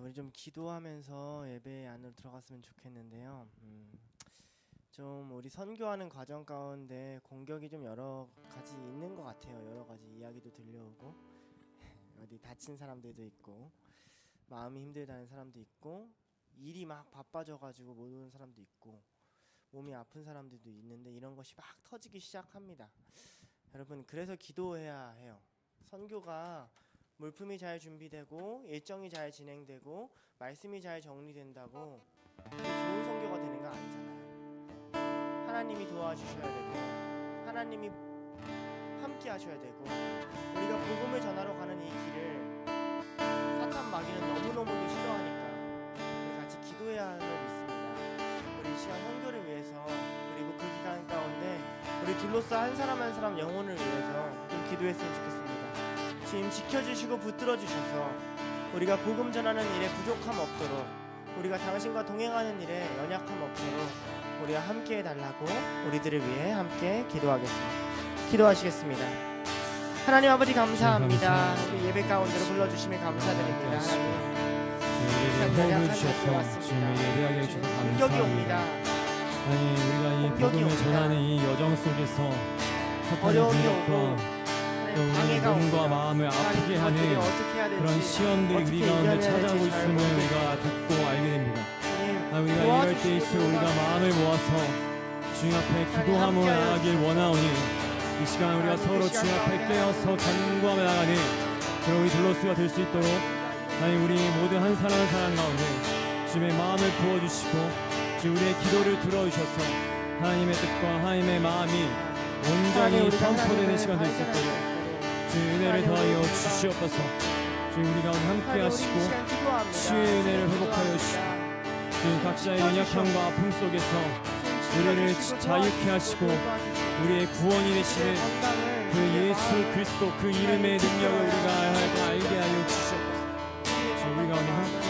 우리 좀 기도하면서 예배 안으로 들어갔으면 좋겠는데요. 좀 우리 선교하는 과정 가운데 공격이 좀 여러 가지 있는 것 같아요. 여러 가지 이야기도 들려오고 어디 다친 사람들도 있고 마음이 힘들다는 사람도 있고 일이 막 바빠져가지고 못 오는 사람도 있고 몸이 아픈 사람들도 있는데 이런 것이 막 터지기 시작합니다. 여러분, 그래서 기도해야 해요. 선교가 물품이 잘 준비되고 일정이 잘 진행되고 말씀이 잘 정리된다고 좋은 선교가 되는 거 아니잖아요. 하나님이 도와주셔야 되고 하나님이 함께 하셔야 되고 우리가 복음을 전하러 가는 이 길을 사탄 마귀는 너무너무도 싫어하니까 우리 같이 기도해야 하는 걸 믿습니다. 우리 이 시간 선교를 위해서 그리고 그 기간 가운데 우리 둘러싸 한 사람 한 사람 영혼을 위해서 좀 기도했으면 좋겠습니다. 주님 지켜주시고 붙들어주셔서 우리가 복음 전하는 일에 부족함 없도록 우리가 당신과 동행하는 일에 연약함 없도록 우리가 함께 해달라고 우리들을 위해 함께 기도하겠습니다. 기도하시겠습니다. 하나님 아버지 감사합니다. 우리 예배 가운데로 불러주심에 감사드립니다. 하나님 호흡을 주셔서 주님을 예배하게 해주셔서 공격이 감사합니다. 옵니다. 아니 우리가 이 복음을 전하는 이 여정 속에서 사탄의 공격과 우리 몸과 마음을 아프게 하는 그런 시험들이 우리 가운데 찾아오고 있음을 우리가 듣고 알게 됩니다. 우리가 이럴 때일수록 우리가 마음을 모아서 주님 앞에 기도함을 나가길 원하오니 이 시간 우리가 서로 주님 앞에 깨어서 간구하며 나가는 그런 우리 들로스가 될 수 있도록 하나님 우리 모든 한 사람 한 사람 가운데 주님의 마음을 부어주시고 주 우리의 기도를 들어주셔서 하나님의 뜻과 하나님의 마음이 온전히 선포되는 시간 될 수 있도록 주 은혜를 더하여 주시옵소서. 주 우리 가운데 함께 하시고 치유의 은혜를 회복하여 주시고 주 각자의 연약함과 아픔 속에서 우리를 자유케 하시고 우리의 구원이 되시는 그 예수 그리스도 그 이름의 능력을 우리가 알게 하여 주시옵소서. 주 우리 가운데 함께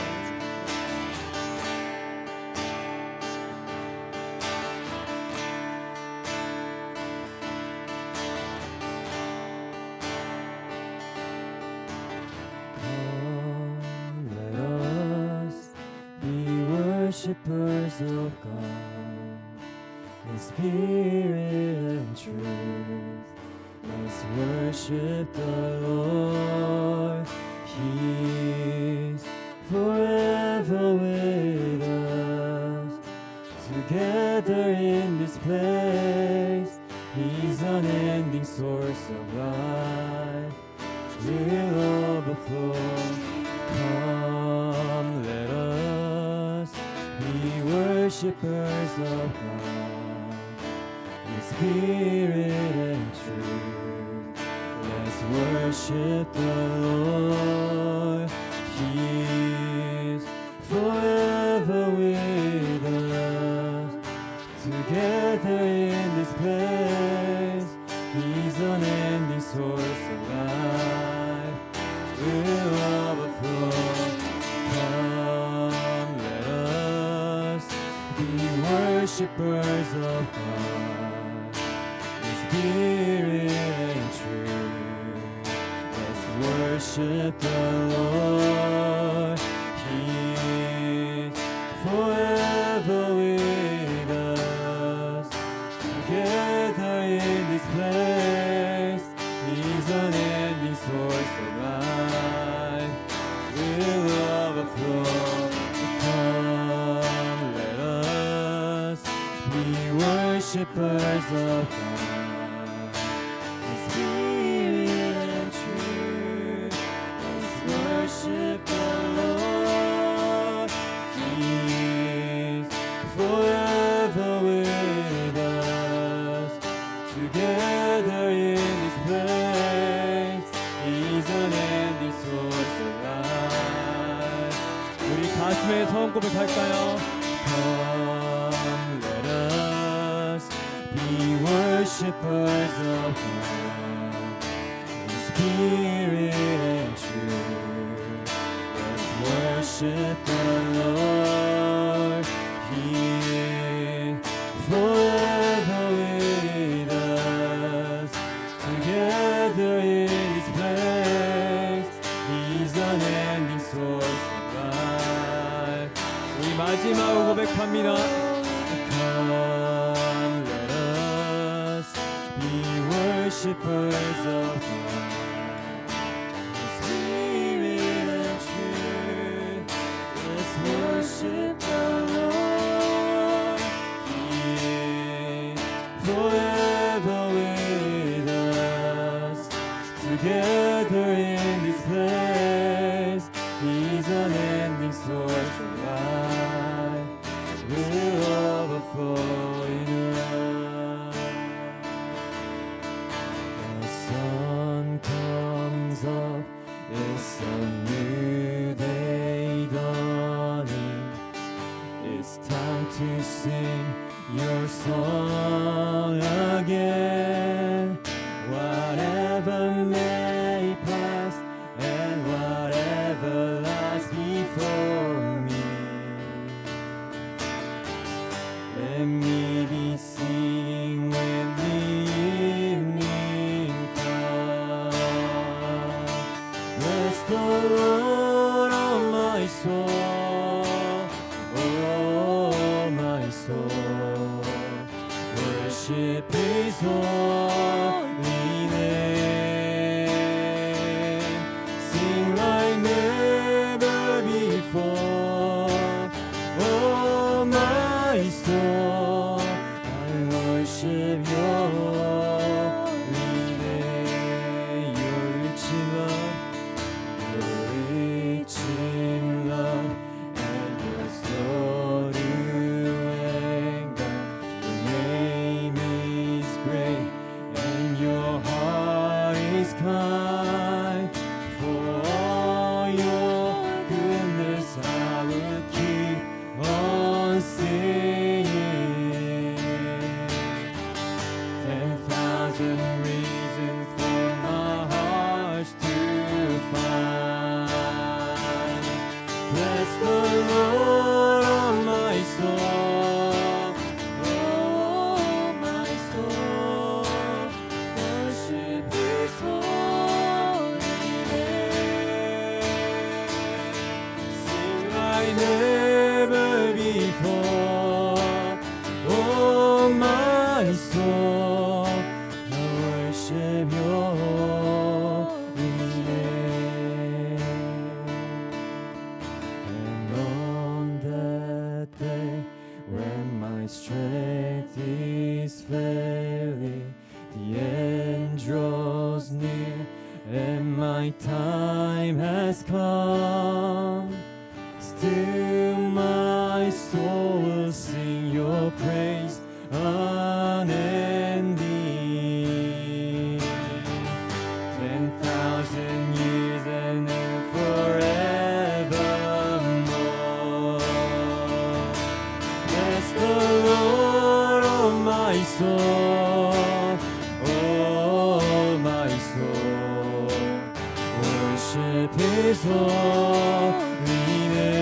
worshippers of God in spirit and truth. Let's worship the Lord. He's forever with us. Together in this place, He's unending source of life. Will overflow. Come, let us be worshippers of God in spirit and truth. Let's worship the Lord. He is forever with us. Together in this place, He's unending source of life. Will overflow. Come, let us be worshippers of God in spirit and truth. Let's worship the Lord. He is forever with us. Together in this place, He's unending source of life. Will overflow. Come, let us be worshippers of God in spirit and truth. Let's worship the Lord. He is forever with us. Together in this place, He's unending source of life. 우리 가슴에 성급을 갈까요? Come, let us be worshippers of God in spirit and truth. Let's worship the Lord. He is forever with us. Together in this place, He's unending source of life. 마지막으로 고백합니다. Come, let us be worshipers of God. In spirit and truth, let's worship the Lord. He is forever with us, together in this place. He's an ending source of life, will overflow in love. The sun comes up, it's a new day dawning. It's time to sing your song again. Whatever may pass and whatever lies before me, let me be singing when the evening comes. Bless the Lord, oh my soul, oh my soul. Worship His holy name. Sing like never before. Oh my soul, I worship Your holy name. You're rich in love, You're rich in love, and You're slow to anger. Your name is great, and Your heart is kind. For all Your goodness, I will keep on singing. 10,000 reasons for my heart to find. Bless the Lord, oh my soul, oh my soul. Worship His holy name. Sing like never before. Oh my soul, I worship Your holy name. And on that day when my strength is failing, the end draws near and my time has come, still my soul will sing Your praise unending. 10,000 years and then forevermore. Bless the Lord, oh my soul, oh my soul. Worship His holy name.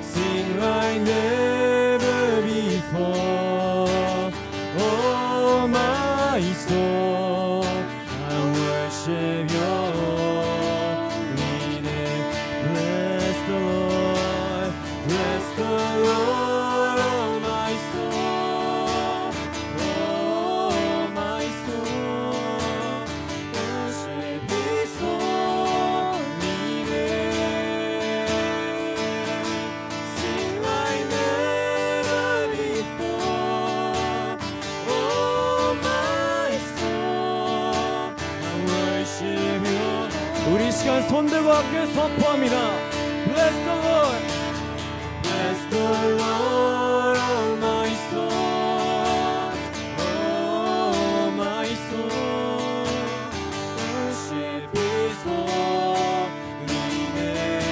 Sing like never before. Oh my soul, I worship Your holy name. Bless the Lord, bless the Lord, oh my soul, oh my soul. Worship His holy name. Sing like never before. Oh my soul, I worship You. 우리 시간 손들고 함께 선포합니다. Bless the Lord. Bless the Lord, oh my soul, oh my soul. Worship His holy name.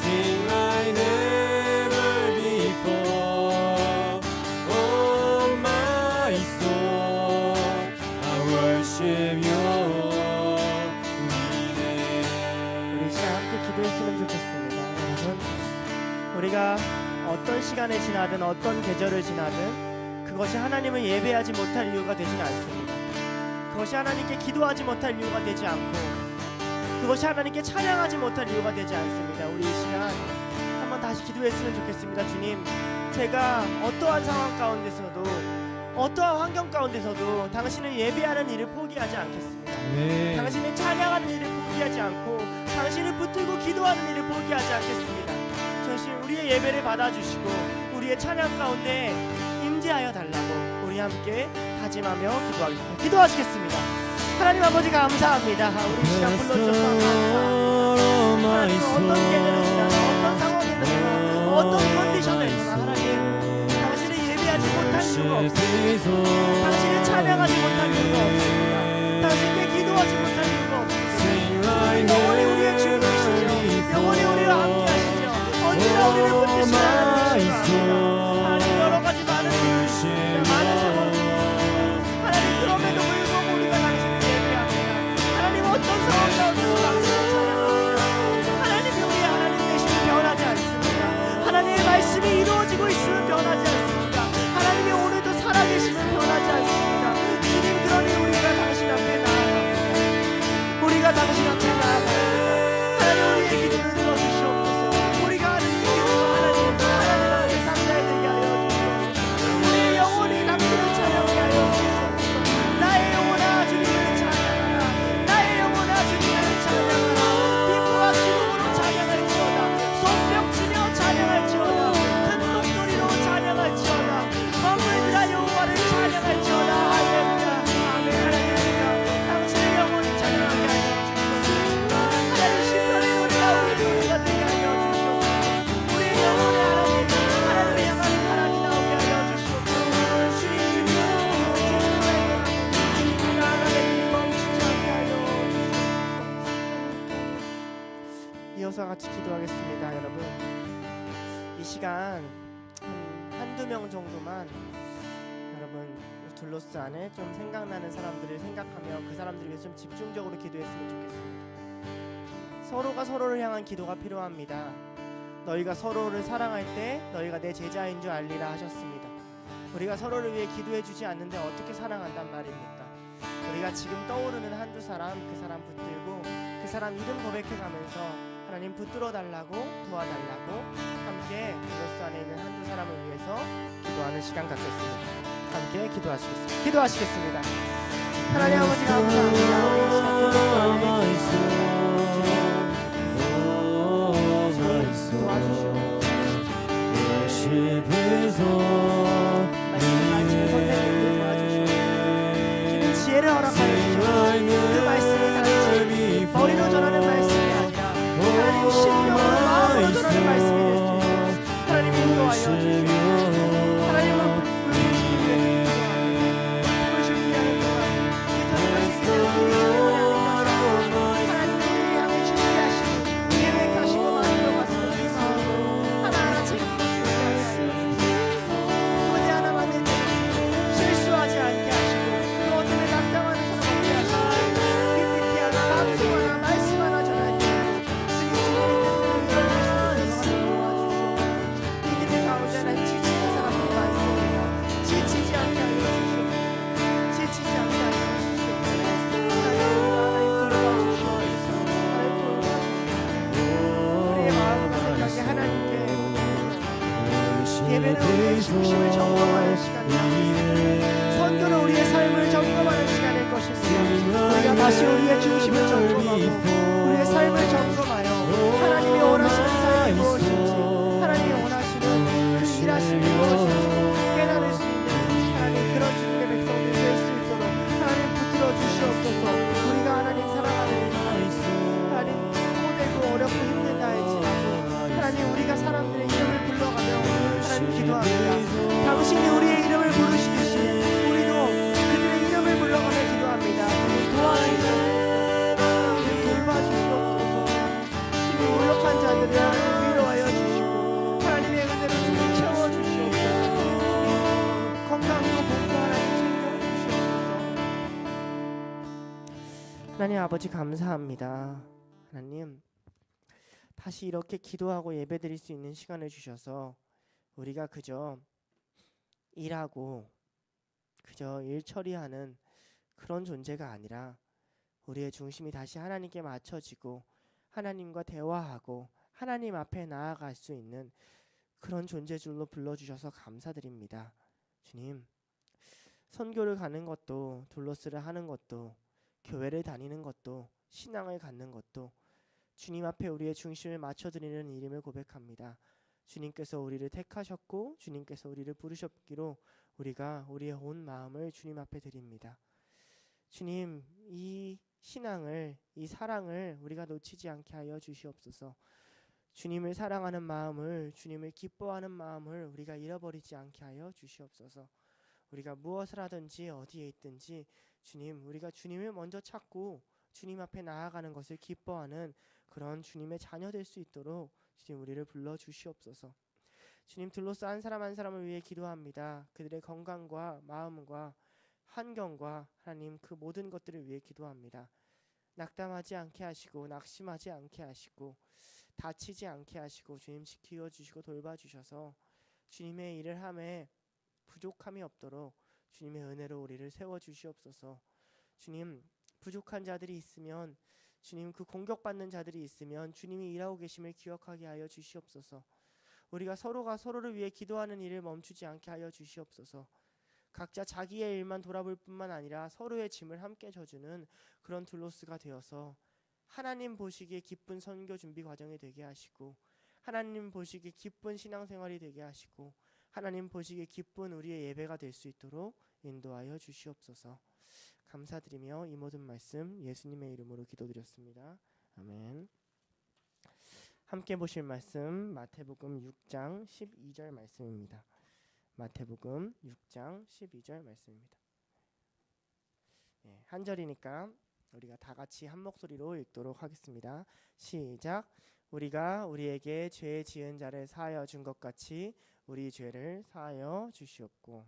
Sing like never before. Oh my soul, I worship Your holy name. 우리 시간 함께 기도했으면 좋겠습니다. 여러분, 우리가 어떤 시간에 지나든 어떤 계절을 지나든 그것이 하나님을 예배하지 못할 이유가 되지는 않습니다. 그것이 하나님께 기도하지 못할 이유가 되지 않고 그것이 하나님께 찬양하지 못할 이유가 되지 않습니다. 우리 이 시간 한번 다시 기도했으면 좋겠습니다. 주님, 제가 어떠한 상황 가운데서도 어떠한 환경 가운데서도 당신을 예배하는 일을 포기하지 않겠습니다. 네. 당신을 찬양하는 일을 포기하지 않고 당신을 붙들고 기도하는 일을 포기하지 않겠습니다. 주님, 우리의 예배를 받아주시고 우리의 찬양 가운데 임재하여 달라고 우리 함께 다짐하며 기도하겠습니다. 기도하시겠습니다. 하나님 아버지 감사합니다. 우리 시간 불러주셔서 감사합니다. 하나님 어떤 계절을 지나서 어떤 상황에서 어떤 컨디션에서 하나님 당신을 예배하지 못할 이유가 없습니다. 당신을 찬양하지 못할 이유가 없습니다. 당신께 기도하지 못할 이유가 없습니다. 영원히 우리의 주님이시죠. 영원히 우리와 함께 하시죠. 언제나 우리를 붙드시는 하나님이십니다. 하나님 여러 가지 많은 일이 있습니다. 많은 상황이 있습니다. 하나님 그럼에도 불구하고 우리가 당신을 예배합니다. 하나님 어떤 상황 가운데서 당신을 찬양합니다. 하나님 우리의 하나님 되심이 변하지 않습니다. 하나님의 말씀이 이루어지고 있으면 변하지 않습니다. 하나님이 오늘도 살아계시면 변하지 않습니다. 주님, 그러니 우리가 당신 앞에 나아갑니다. 우리가 당신 앞에 나아갑니다. 하나님 우리의 기도를 들어주시옵소서. 우리가 하는 이 기도가 하나님 앞에 감사해드리게 하여 주시옵소서. 우리의 영혼이 당신을 찬양하게 하여 주시옵소서. 나의 영혼아 주님을 찬양하라. 나의 영혼아 주님을 찬양하라. 기쁨과 기쁨으로 찬양할지어다. 손뼉치며 찬양할지어다. 큰 목소리로 찬양할지어다. 만물들아 여호와를 찬양할지어다. 할렐루야. 아멘. 하나님 당신의 영혼이 찬양하게 하여 주시옵소서. 하나님 시편의 노래가 우리 노래가 되게 하여 주시옵소서. 우리의 영혼의 하나님을 향하는 사랑이 나오게 하여 주시옵소서. 주님 나아가는 멈추지 않게 하여 주시옵소서. 이어서 같이 기도하겠습니다. 여러분, 이 시간 한두 명 정도만 여러분 둘로스 안에 좀 생각나는 사람들을 생각하며 그 사람들을 위해서 좀 집중적으로 기도했으면 좋겠습니다. 서로가 서로를 향한 기도가 필요합니다. 너희가 서로를 사랑할 때 너희가 내 제자인 줄 알리라 하셨습니다. 우리가 서로를 위해 기도해 주지 않는데 어떻게 사랑한단 말입니까? 우리가 지금 떠오르는 한두 사람, 그 사람 붙들고 그 사람 이름 고백해 가면서 하나님 붙들어 달라고, 도와달라고 함께 둘로스 안에 있는 한두 사람을 위해서 기도하는 시간 갖겠습니다. 함께 기도하시겠습니다. 하나님 아버지 감사합니다. 우리 이 시간 둘로스 안에 도와주시옵소서. 말씀을 선생님들 도와주시옵소서. 주님 지혜를 허락하여 주시옵소서. 그 말씀이 단지 머리로 전하는 말씀이 아니라 하나님 심령으로 마음으로 전하는 말씀이 될 수 있도록 하나님 인도하여 주시옵소서. 하나님은 부르시기 위하는 동안 이 전도식을 하나님을 향해 준비하시고 계획하시고 만들어 가시는 이 마음으로 하나하나 책임져 주시옵소서. 문제 하나 만들 때 실수하지 않게 하시고 또 어둠에 낙담하는 사람 없게 하시고 PPT 하나, 방송 하나, 말씀 하나 전할 때 주님 이 기대 가운데 난 지치는 사람들이 많습니다. 지치지 않게 하여 주시옵소서. 지치지 않게 하여 주시옵소서. 하나님 돌봐주시옵소서. 하나님 돌봐주시옵소서. 우리의 마음과 생각이 하나님께 예배는 우리의 중심을 점검하는 시간이야. 선교는 우리의 삶을 점검하는 시간일 것입니다. 우리가 다시 우리의 중심을 점검하고 우리의 삶을 점검하여 하나님이 원하시는 삶이 무엇인지, 하나님이 원하시는 그 일하심이 무엇인지 깨달을 수 있는 하나님 그런 주님의 백성들이 될 수 있도록 하나님 붙들어 주시옵소서. 우리가 하나님 사랑하는 하나님 고되고 어렵고 힘든 날일지라도 하나님 우리가 사람들의 이름을 불러가며 하나님 기도합니다. 당신이 우리의 이름을 부르시듯이 우리도 그들의 이름을 불러가며 기도합니다. 주님 도와주시옵소서. 주님 돌봐주시옵소서. 주님 무력한 자들을 하나님 위로하여 주시고 하나님의 은혜로 주님 채워주시옵소서. 건강으로 복도 하나님 챙겨주시옵소서. 하나님 아버지 감사합니다. 하나님 다시 이렇게 기도하고 예배드릴 수 있는 시간을 주셔서 우리가 그저 일하고 그저 일 처리하는 그런 존재가 아니라 우리의 중심이 다시 하나님께 맞춰지고 하나님과 대화하고 하나님 앞에 나아갈 수 있는 그런 존재줄로 불러주셔서 감사드립니다. 주님, 선교를 가는 것도 둘러스를 하는 것도 교회를 다니는 것도 신앙을 갖는 것도 주님 앞에 우리의 중심을 맞춰드리는 일임을 고백합니다. 주님께서 우리를 택하셨고 주님께서 우리를 부르셨기로 우리가 우리의 온 마음을 주님 앞에 드립니다. 주님, 이 신앙을, 이 사랑을 우리가 놓치지 않게 하여 주시옵소서. 주님을 사랑하는 마음을, 주님을 기뻐하는 마음을 우리가 잃어버리지 않게 하여 주시옵소서. 우리가 무엇을 하든지 어디에 있든지 주님, 우리가 주님을 먼저 찾고 주님 앞에 나아가는 것을 기뻐하는 그런 주님의 자녀 될 수 있도록 주님 우리를 불러 주시옵소서. 주님, 둘러싸 한 사람 한 사람을 위해 기도합니다. 그들의 건강과 마음과 환경과 하나님 그 모든 것들을 위해 기도합니다. 낙담하지 않게 하시고 낙심하지 않게 하시고 다치지 않게 하시고 주님 지키어 주시고 돌봐 주셔서 주님의 일을 함에 부족함이 없도록 주님의 은혜로 우리를 세워 주시옵소서. 주님, 부족한 자들이 있으면 주님, 그 공격받는 자들이 있으면 주님이 일하고 계심을 기억하게 하여 주시옵소서. 우리가 서로가 서로를 위해 기도하는 일을 멈추지 않게 하여 주시옵소서. 각자 자기의 일만 돌아볼 뿐만 아니라 서로의 짐을 함께 져주는 그런 둘로스가 되어서 하나님 보시기에 기쁜 선교 준비 과정이 되게 하시고 하나님 보시기에 기쁜 신앙생활이 되게 하시고 하나님 보시기에 기쁜 우리의 예배가 될 수 있도록 인도하여 주시옵소서. 감사드리며 이 모든 말씀 예수님의 이름으로 기도드렸습니다. 아멘. 함께 보실 말씀 마태복음 6장 12절 말씀입니다. 마태복음 6장 12절 말씀입니다. 한 절이니까 우리가 다 같이 한 목소리로 읽도록 하겠습니다. 시작. 우리가 우리에게 죄 지은 자를 사하여 준 것 같이 우리 죄를 사하여 주시옵고.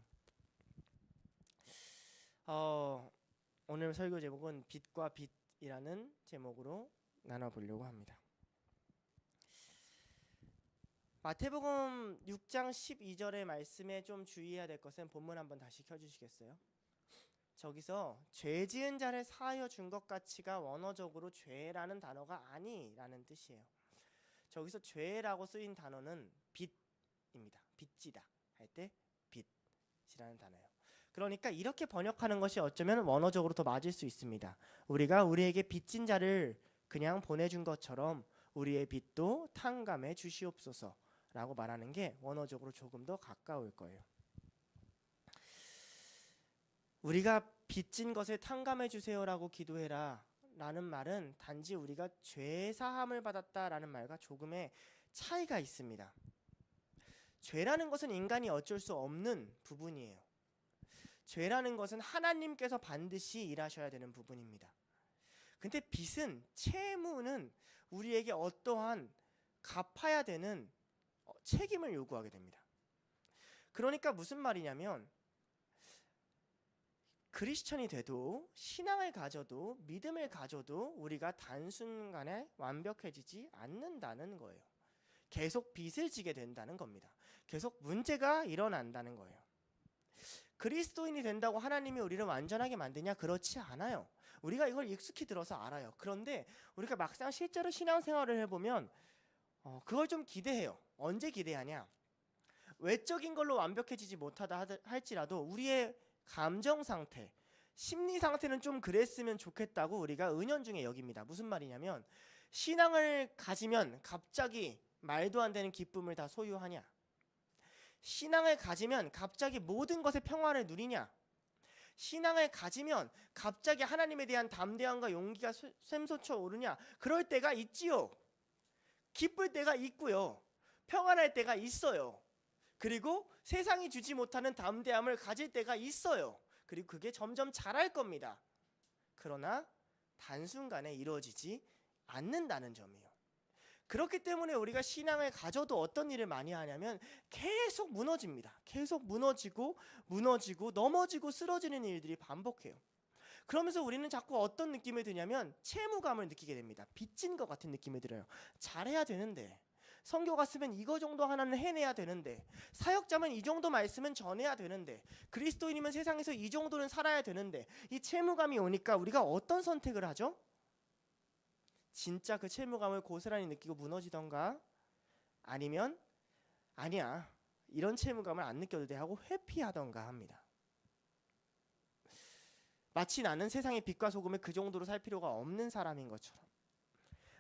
오늘 설교 제목은 빛과 빛이라는 제목으로 나눠보려고 합니다. 마태복음 6장 12절의 말씀에 좀 주의해야 될 것은 본문 한번 다시 켜주시겠어요? 저기서 죄 지은 자를 사하여 준 것 같이가 원어적으로 죄라는 단어가 아니라는 뜻이에요. 저기서 죄라고 쓰인 단어는 빛입니다. 빚지다 할 때 빛이라는 단어예요. 그러니까 이렇게 번역하는 것이 어쩌면 원어적으로 더 맞을 수 있습니다. 우리가 우리에게 빚진 자를 그냥 보내준 것처럼 우리의 빚도 탕감해 주시옵소서 라고 말하는 게 원어적으로 조금 더 가까울 거예요. 우리가 빚진 것을 탕감해 주세요라고 기도해라 라는 말은 단지 우리가 죄 사함을 받았다라는 말과 조금의 차이가 있습니다. 죄라는 것은 인간이 어쩔 수 없는 부분이에요. 죄라는 것은 하나님께서 반드시 일하셔야 되는 부분입니다. 근데 빚은, 채무는 우리에게 어떠한 갚아야 되는 책임을 요구하게 됩니다. 그러니까 무슨 말이냐면 크리스천이 돼도 신앙을 가져도 믿음을 가져도 우리가 단순간에 완벽해지지 않는다는 거예요. 계속 빚을 지게 된다는 겁니다. 계속 문제가 일어난다는 거예요. 그리스도인이 된다고 하나님이 우리를 완전하게 만드냐? 그렇지 않아요. 우리가 이걸 익숙히 들어서 알아요. 그런데 우리가 막상 실제로 신앙생활을 해보면 그걸 좀 기대해요. 언제 기대하냐? 외적인 걸로 완벽해지지 못하다 할지라도 우리의 감정 상태, 심리 상태는 좀 그랬으면 좋겠다고 우리가 은연중에 여깁니다. 무슨 말이냐면 신앙을 가지면 갑자기 말도 안 되는 기쁨을 다 소유하냐? 신앙을 가지면 갑자기 모든 것의 평화를 누리냐? 신앙을 가지면 갑자기 하나님에 대한 담대함과 용기가 샘솟아 오르냐? 그럴 때가 있지요. 기쁠 때가 있고요. 평안할 때가 있어요. 그리고 세상이 주지 못하는 담대함을 가질 때가 있어요. 그리고 그게 점점 자랄 겁니다. 그러나 단순간에 이루어지지 않는다는 점이에요. 그렇기 때문에 우리가 신앙을 가져도 어떤 일을 많이 하냐면 계속 무너집니다. 계속 무너지고 넘어지고 쓰러지는 일들이 반복해요. 그러면서 우리는 자꾸 어떤 느낌을 드냐면 채무감을 느끼게 됩니다. 빚진 것 같은 느낌이 들어요. 잘해야 되는데, 선교 갔으면 이거 정도 하나는 해내야 되는데, 사역자면 이 정도 말씀은 전해야 되는데, 그리스도인이면 세상에서 이 정도는 살아야 되는데, 이 채무감이 오니까 우리가 어떤 선택을 하죠? 진짜 그 채무감을 고스란히 느끼고 무너지던가, 아니면 아니야, 이런 채무감을 안 느껴도 돼 하고 회피하던가 합니다. 마치 나는 세상의 빛과 소금을 그 정도로 살 필요가 없는 사람인 것처럼,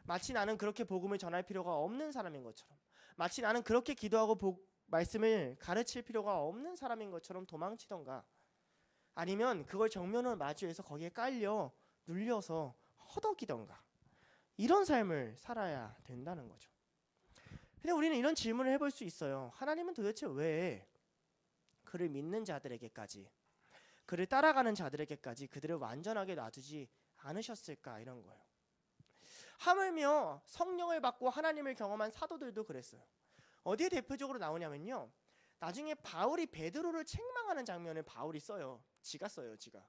마치 나는 그렇게 복음을 전할 필요가 없는 사람인 것처럼, 마치 나는 그렇게 기도하고 말씀을 가르칠 필요가 없는 사람인 것처럼 도망치던가, 아니면 그걸 정면으로 마주해서 거기에 깔려 눌려서 허덕이던가, 이런 삶을 살아야 된다는 거죠. 근데 우리는 이런 질문을 해볼 수 있어요. 하나님은 도대체 왜 그를 믿는 자들에게까지, 그를 따라가는 자들에게까지 그들을 완전하게 놔두지 않으셨을까, 이런 거예요. 하물며 성령을 받고 하나님을 경험한 사도들도 그랬어요. 어디에 대표적으로 나오냐면요, 나중에 바울이 베드로를 책망하는 장면을 바울이 써요. 지가 써요. 지가.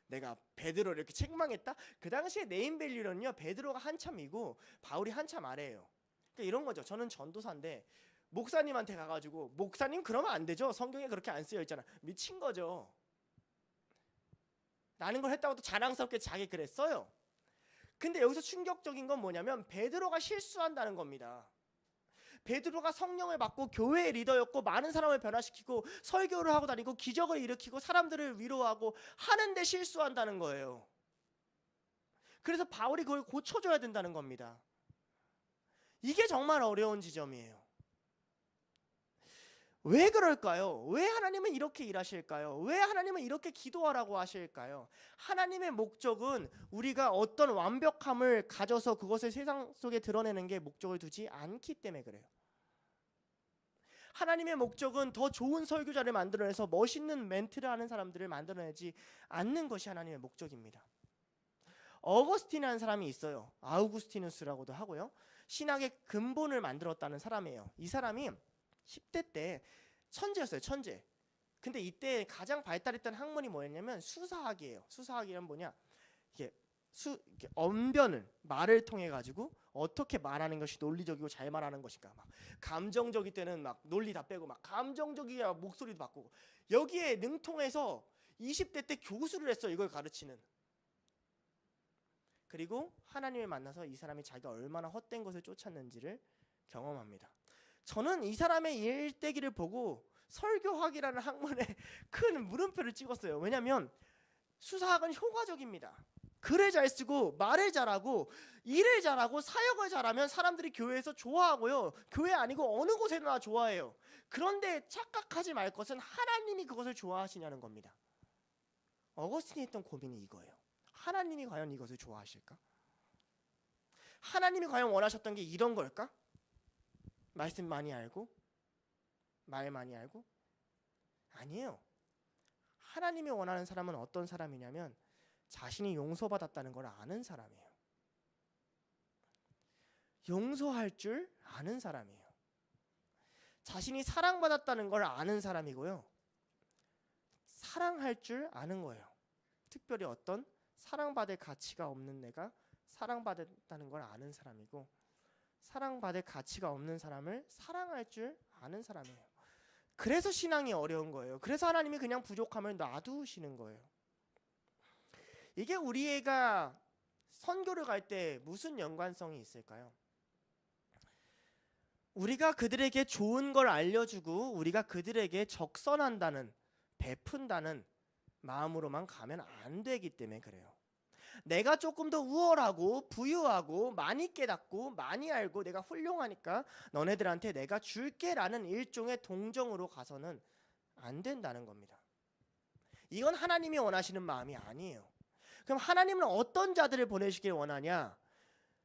내가 베드로를 이렇게 책망했다? 그 당시에 네임밸류는요, 베드로가 한참이고 바울이 한참 아래예요. 그러니까 이런 거죠. 저는 전도사인데 목사님한테 가가지고, 목사님 그러면 안 되죠, 성경에 그렇게 안 쓰여 있잖아. 미친 거죠. 라는 걸 했다고 또 자랑스럽게 자기 글에 써요. 근데 여기서 충격적인 건 뭐냐면 베드로가 실수한다는 겁니다. 베드로가 성령을 받고 교회의 리더였고 많은 사람을 변화시키고 설교를 하고 다니고 기적을 일으키고 사람들을 위로하고 하는데 실수한다는 거예요. 그래서 바울이 그걸 고쳐줘야 된다는 겁니다. 이게 정말 어려운 지점이에요. 왜 그럴까요? 왜 하나님은 이렇게 일하실까요? 왜 하나님은 이렇게 기도하라고 하실까요? 하나님의 목적은 우리가 어떤 완벽함을 가져서 그것을 세상 속에 드러내는 게 목적을 두지 않기 때문에 그래요. 하나님의 목적은 더 좋은 설교자를 만들어내서 멋있는 멘트를 하는 사람들을 만들어내지 않는 것이 하나님의 목적입니다. 어거스틴이라는 사람이 있어요. 아우구스티누스라고도 하고요. 신학의 근본을 만들었다는 사람이에요. 이 사람이 10대 때 천재였어요. 천재. 근데 이때 가장 발달했던 학문이 뭐였냐면 수사학이에요. 수사학이란 뭐냐, 이게 언변을, 말을 통해 가지고 어떻게 말하는 것이 논리적이고 잘 말하는 것인가, 막 감정적일 때는 막 논리 다 빼고 막 감정적이야 목소리도 바꾸고, 여기에 능통해서 20대 때 교수를 했어요. 이걸 가르치는. 그리고 하나님을 만나서 이 사람이 자기가 얼마나 헛된 것을 쫓았는지를 경험합니다. 저는 이 사람의 일대기를 보고 설교학이라는 학문에 큰 물음표를 찍었어요. 왜냐하면 수사학은 효과적입니다. 글을 잘 쓰고 말을 잘하고 일을 잘하고 사역을 잘하면 사람들이 교회에서 좋아하고요, 교회 아니고 어느 곳에나 좋아해요. 그런데 착각하지 말 것은 하나님이 그것을 좋아하시냐는 겁니다. 어거스틴이 했던 고민이 이거예요. 하나님이 과연 이것을 좋아하실까? 하나님이 과연 원하셨던 게 이런 걸까? 말씀 많이 알고 말 많이 알고? 아니에요. 하나님이 원하는 사람은 어떤 사람이냐면 자신이 용서받았다는 걸 아는 사람이에요. 용서할 줄 아는 사람이에요. 자신이 사랑받았다는 걸 아는 사람이고요, 사랑할 줄 아는 거예요. 특별히 어떤 사랑받을 가치가 없는 내가 사랑받았다는 걸 아는 사람이고, 사랑받을 가치가 없는 사람을 사랑할 줄 아는 사람이에요. 그래서 신앙이 어려운 거예요. 그래서 하나님이 그냥 부족함을 놔두시는 거예요. 이게 우리가 선교를 갈 때 무슨 연관성이 있을까요? 우리가 그들에게 좋은 걸 알려주고 우리가 그들에게 적선한다는, 베푼다는 마음으로만 가면 안 되기 때문에 그래요. 내가 조금 더 우월하고 부유하고 많이 깨닫고 많이 알고 내가 훌륭하니까 너네들한테 내가 줄게라는 일종의 동정으로 가서는 안 된다는 겁니다. 이건 하나님이 원하시는 마음이 아니에요. 그럼 하나님은 어떤 자들을 보내시길 원하냐?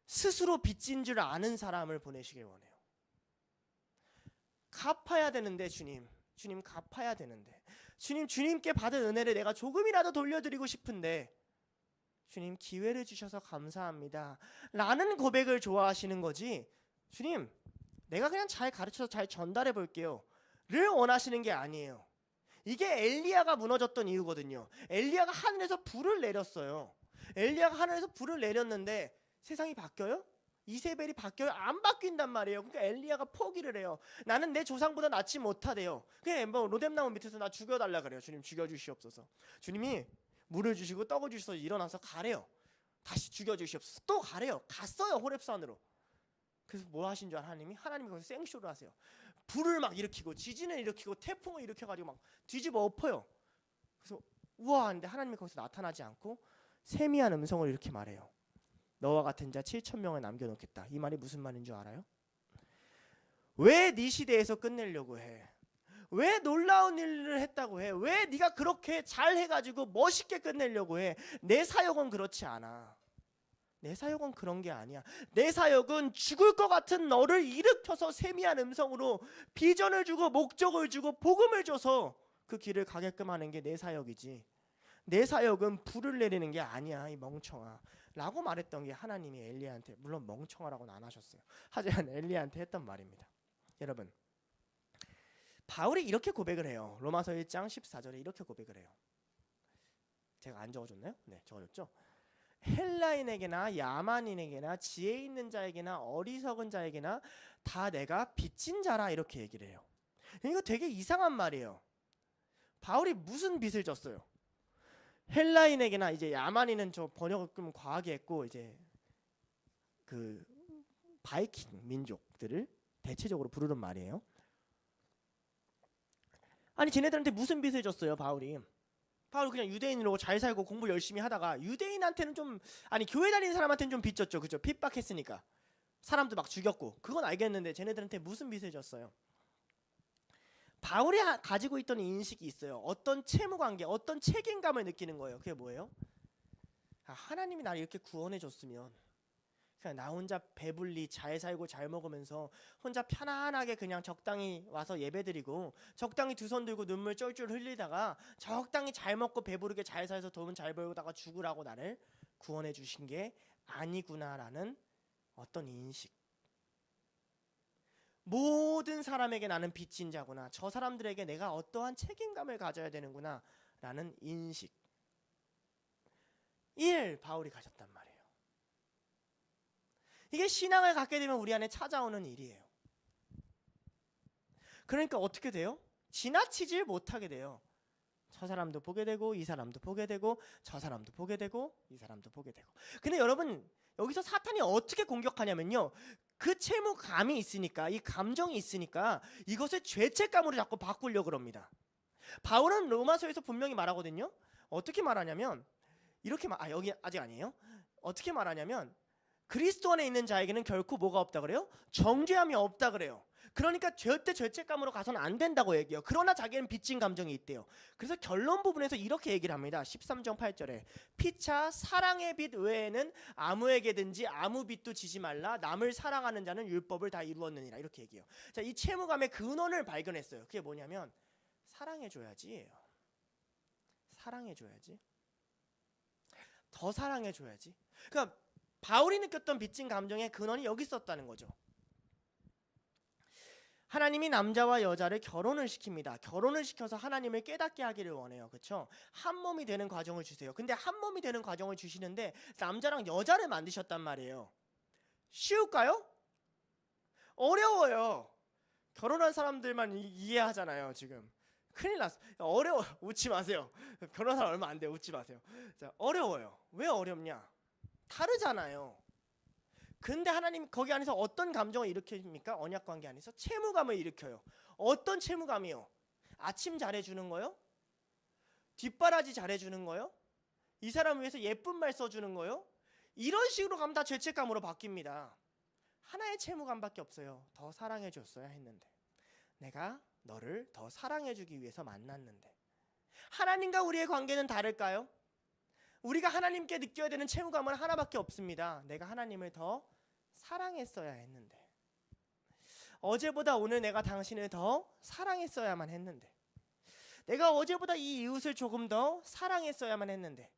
스스로 빚진 줄 아는 사람을 보내시길 원해요. 갚아야 되는데 주님 갚아야 되는데, 주님께 받은 은혜를 내가 조금이라도 돌려드리고 싶은데 주님 기회를 주셔서 감사합니다 라는 고백을 좋아하시는 거지, 주님 내가 그냥 잘 가르쳐서 잘 전달해 볼게요 를 원하시는 게 아니에요. 이게 엘리야가 무너졌던 이유거든요. 엘리야가 하늘에서 불을 내렸어요. 엘리야가 하늘에서 불을 내렸는데 세상이 바뀌어요? 이세벨이 바뀌어요? 안 바뀐단 말이에요. 그러니까 엘리야가 포기를 해요. 나는 내 조상보다 낫지 못하대요. 그냥 뭐 로뎀나무 밑에서 나 죽여달라 그래요. 주님 죽여주시옵소서. 주님이 물을 주시고 떡을 주셔서 일어나서 가래요. 다시 죽여주시옵소서. 또 가래요. 갔어요, 호렙산으로. 그래서 뭐 하신 줄 하나님이 거기서 생쇼를 하세요. 불을 막 일으키고 지진을 일으키고 태풍을 일으켜가지고 막 뒤집어 엎어요. 그래서 우와 하는데 하나님이 거기서 나타나지 않고 세미한 음성을 이렇게 말해요. 너와 같은 자 7,000명을 남겨놓겠다. 이 말이 무슨 말인 줄 알아요? 왜 네 시대에서 끝내려고 해? 왜 놀라운 일을 했다고 해? 왜 네가 그렇게 잘 해가지고 멋있게 끝내려고 해? 내 사역은 그렇지 않아. 내 사역은 그런 게 아니야. 내 사역은 죽을 것 같은 너를 일으켜서 세미한 음성으로 비전을 주고 목적을 주고 복음을 줘서 그 길을 가게끔 하는 게 내 사역이지. 내 사역은 불을 내리는 게 아니야, 이 멍청아 라고 말했던 게 하나님이 엘리야한테, 물론 멍청아라고는 안 하셨어요. 하지만 엘리야한테 했던 말입니다. 여러분, 바울이 이렇게 고백을 해요. 로마서 1장 14절에 이렇게 고백을 해요. 제가 안 적어줬나요? 네, 적어줬죠. 헬라인에게나 야만인에게나 지혜 있는 자에게나 어리석은 자에게나 다 내가 빚진 자라, 이렇게 얘기를 해요. 이거 되게 이상한 말이에요. 바울이 무슨 빚을 졌어요? 헬라인에게나, 이제 야만인은 저 번역을 좀 과하게 했고, 이제 그 바이킹 민족들을 대체적으로 부르는 말이에요. 아니 쟤네들한테 무슨 빚을 졌어요, 바울이? 바울 그냥 유대인으로 잘 살고 공부 열심히 하다가 유대인한테는 좀, 아니 교회 다니는 사람한테는 좀 빚졌죠, 그죠? 핍박했으니까 사람도 막 죽였고, 그건 알겠는데 쟤네들한테 무슨 빚을 졌어요? 바울이 가지고 있던 인식이 있어요. 어떤 채무관계, 어떤 책임감을 느끼는 거예요. 그게 뭐예요? 하나님이 나를 이렇게 구원해 줬으면 그냥 나 혼자 배불리 잘 살고 잘 먹으면서 혼자 편안하게 그냥 적당히 와서 예배드리고 적당히 두 손 들고 눈물 쫄쫄 흘리다가 적당히 잘 먹고 배부르게 잘 살아서 돈 잘 벌다가 죽으라고 나를 구원해 주신 게 아니구나라는 어떤 인식. 모든 사람에게 나는 빚진 자구나, 저 사람들에게 내가 어떠한 책임감을 가져야 되는구나 라는 인식, 이를 바울이 가졌단 말이에요. 이게 신앙을 갖게 되면 우리 안에 찾아오는 일이에요. 그러니까 어떻게 돼요? 지나치질 못하게 돼요. 저 사람도 보게 되고 이 사람도 보게 되고 저 사람도 보게 되고 이 사람도 보게 되고. 근데 여러분, 여기서 사탄이 어떻게 공격하냐면요, 그 채무감이 있으니까, 이 감정이 있으니까 이것을 죄책감으로 자꾸 바꾸려고 그럽니다. 바울은 로마서에서 분명히 말하거든요. 어떻게 말하냐면 이렇게 여기 아직 아니에요. 어떻게 말하냐면 그리스도 안에 있는 자에게는 결코 뭐가 없다 그래요? 정죄함이 없다 그래요. 그러니까 절대 죄책감으로 가서는 안 된다고 얘기해요. 그러나 자기는 빚진 감정이 있대요. 그래서 결론 부분에서 이렇게 얘기를 합니다. 13장 8절에 피차 사랑의 빚 외에는 아무에게든지 아무 빚도 지지 말라. 남을 사랑하는 자는 율법을 다 이루었느니라. 이렇게 얘기해요. 자, 이 채무감의 근원을 발견했어요. 그게 뭐냐면 사랑해줘야지. 사랑해줘야지. 더 사랑해줘야지. 그러니까 바울이 느꼈던 빚진 감정의 근원이 여기 있었다는 거죠. 하나님이 남자와 여자를 결혼을 시킵니다. 결혼을 시켜서 하나님을 깨닫게 하기를 원해요. 그렇죠? 한 몸이 되는 과정을 주세요. 근데 한 몸이 되는 과정을 주시는데 남자랑 여자를 만드셨단 말이에요. 쉬울까요? 어려워요. 결혼한 사람들만 이해하잖아요. 지금 큰일 났어. 어려워. 웃지 마세요. 결혼한 사람 얼마 안 돼요. 웃지 마세요. 자, 어려워요. 왜 어렵냐? 다르잖아요. 근데 하나님 거기 안에서 어떤 감정을 일으킵니까? 언약 관계 안에서 채무감을 일으켜요. 어떤 채무감이요? 아침 잘해주는 거요? 뒷바라지 잘해주는 거요? 이 사람 위해서 예쁜 말 써주는 거요? 이런 식으로 가면 다 죄책감으로 바뀝니다. 하나의 채무감밖에 없어요. 더 사랑해줬어야 했는데, 내가 너를 더 사랑해주기 위해서 만났는데. 하나님과 우리의 관계는 다를까요? 우리가 하나님께 느껴야 되는 채무감은 하나밖에 없습니다. 내가 하나님을 더 사랑했어야 했는데, 어제보다 오늘 내가 당신을 더 사랑했어야만 했는데, 내가 어제보다 이 이웃을 조금 더 사랑했어야만 했는데,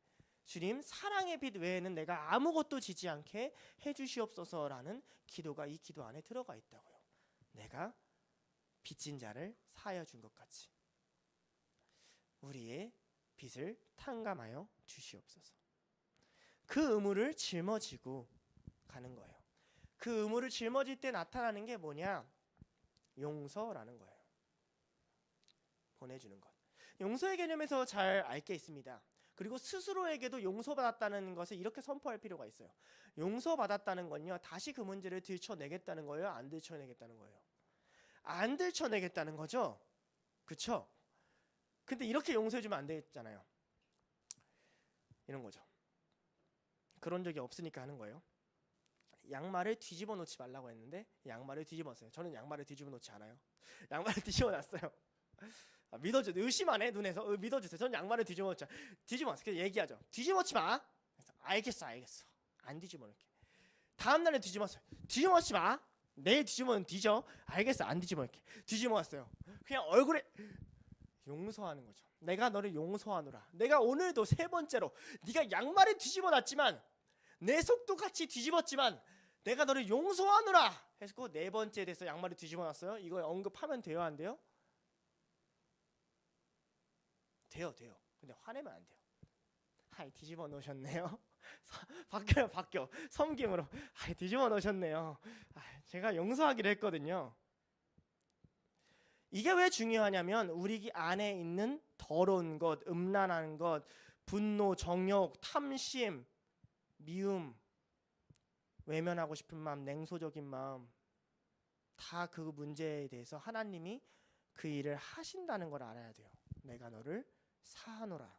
주님 사랑의 빚 외에는 내가 아무것도 지지 않게 해주시옵소서라는 기도가 이 기도 안에 들어가 있다고요. 내가 빚진 자를 사하여 준 것 같이 우리의 빚을 탕감하여 주시옵소서. 그 의무를 짊어지고 가는 거예요. 그 의무를 짊어질 때 나타나는 게 뭐냐? 용서라는 거예요. 보내주는 것. 용서의 개념에서 잘 알 게 있습니다. 그리고 스스로에게도 용서받았다는 것을 이렇게 선포할 필요가 있어요. 용서받았다는 건요, 다시 그 문제를 들춰내겠다는 거예요, 안 들춰내겠다는 거예요? 안 들춰내겠다는 거죠. 그쵸? 근데 이렇게 용서해주면 안 되잖아요. 이런 거죠. 그런 적이 없으니까 하는 거예요. 양말을 뒤집어 놓지 말라고 했는데 양말을 뒤집었어요. 저는 양말을 뒤집어 놓지 않아요. 양말을 뒤집어 놨어요. 믿어줘. 의심하네 눈에서. 믿어주세요. 저는 양말을 뒤집어 놓자. 뒤집어 놨어요. 그래서 얘기하죠. 뒤집어 놓지 마. 알겠어. 안 뒤집어 놓을게. 다음 날에 뒤집었어요. 뒤집어 놓지 마. 내일 뒤집어는 뒤져. 알겠어. 안 뒤집어 놓을게. 뒤집어 놨어요. 그냥 얼굴에 용서하는 거죠. 내가 너를 용서하노라. 내가 오늘도 세 번째로 네가 양말을 뒤집어 놨지만 내 속도 같이 뒤집었지만 내가 너를 용서하노라 해서 네 번째에 대해서 양말을 뒤집어 놨어요. 이거 언급하면 돼요, 안 돼요? 돼요. 근데 화내면 안 돼요. 하이, 뒤집어 놓으셨네요. 바뀌어. 섬김으로. 하이, 뒤집어 놓으셨네요. 제가 용서하기로 했거든요. 이게 왜 중요하냐면 우리 안에 있는 더러운 것, 음란한 것, 분노, 정욕, 탐심, 미움, 외면하고 싶은 마음, 냉소적인 마음, 다 그 문제에 대해서 하나님이 그 일을 하신다는 걸 알아야 돼요. 내가 너를 사하노라.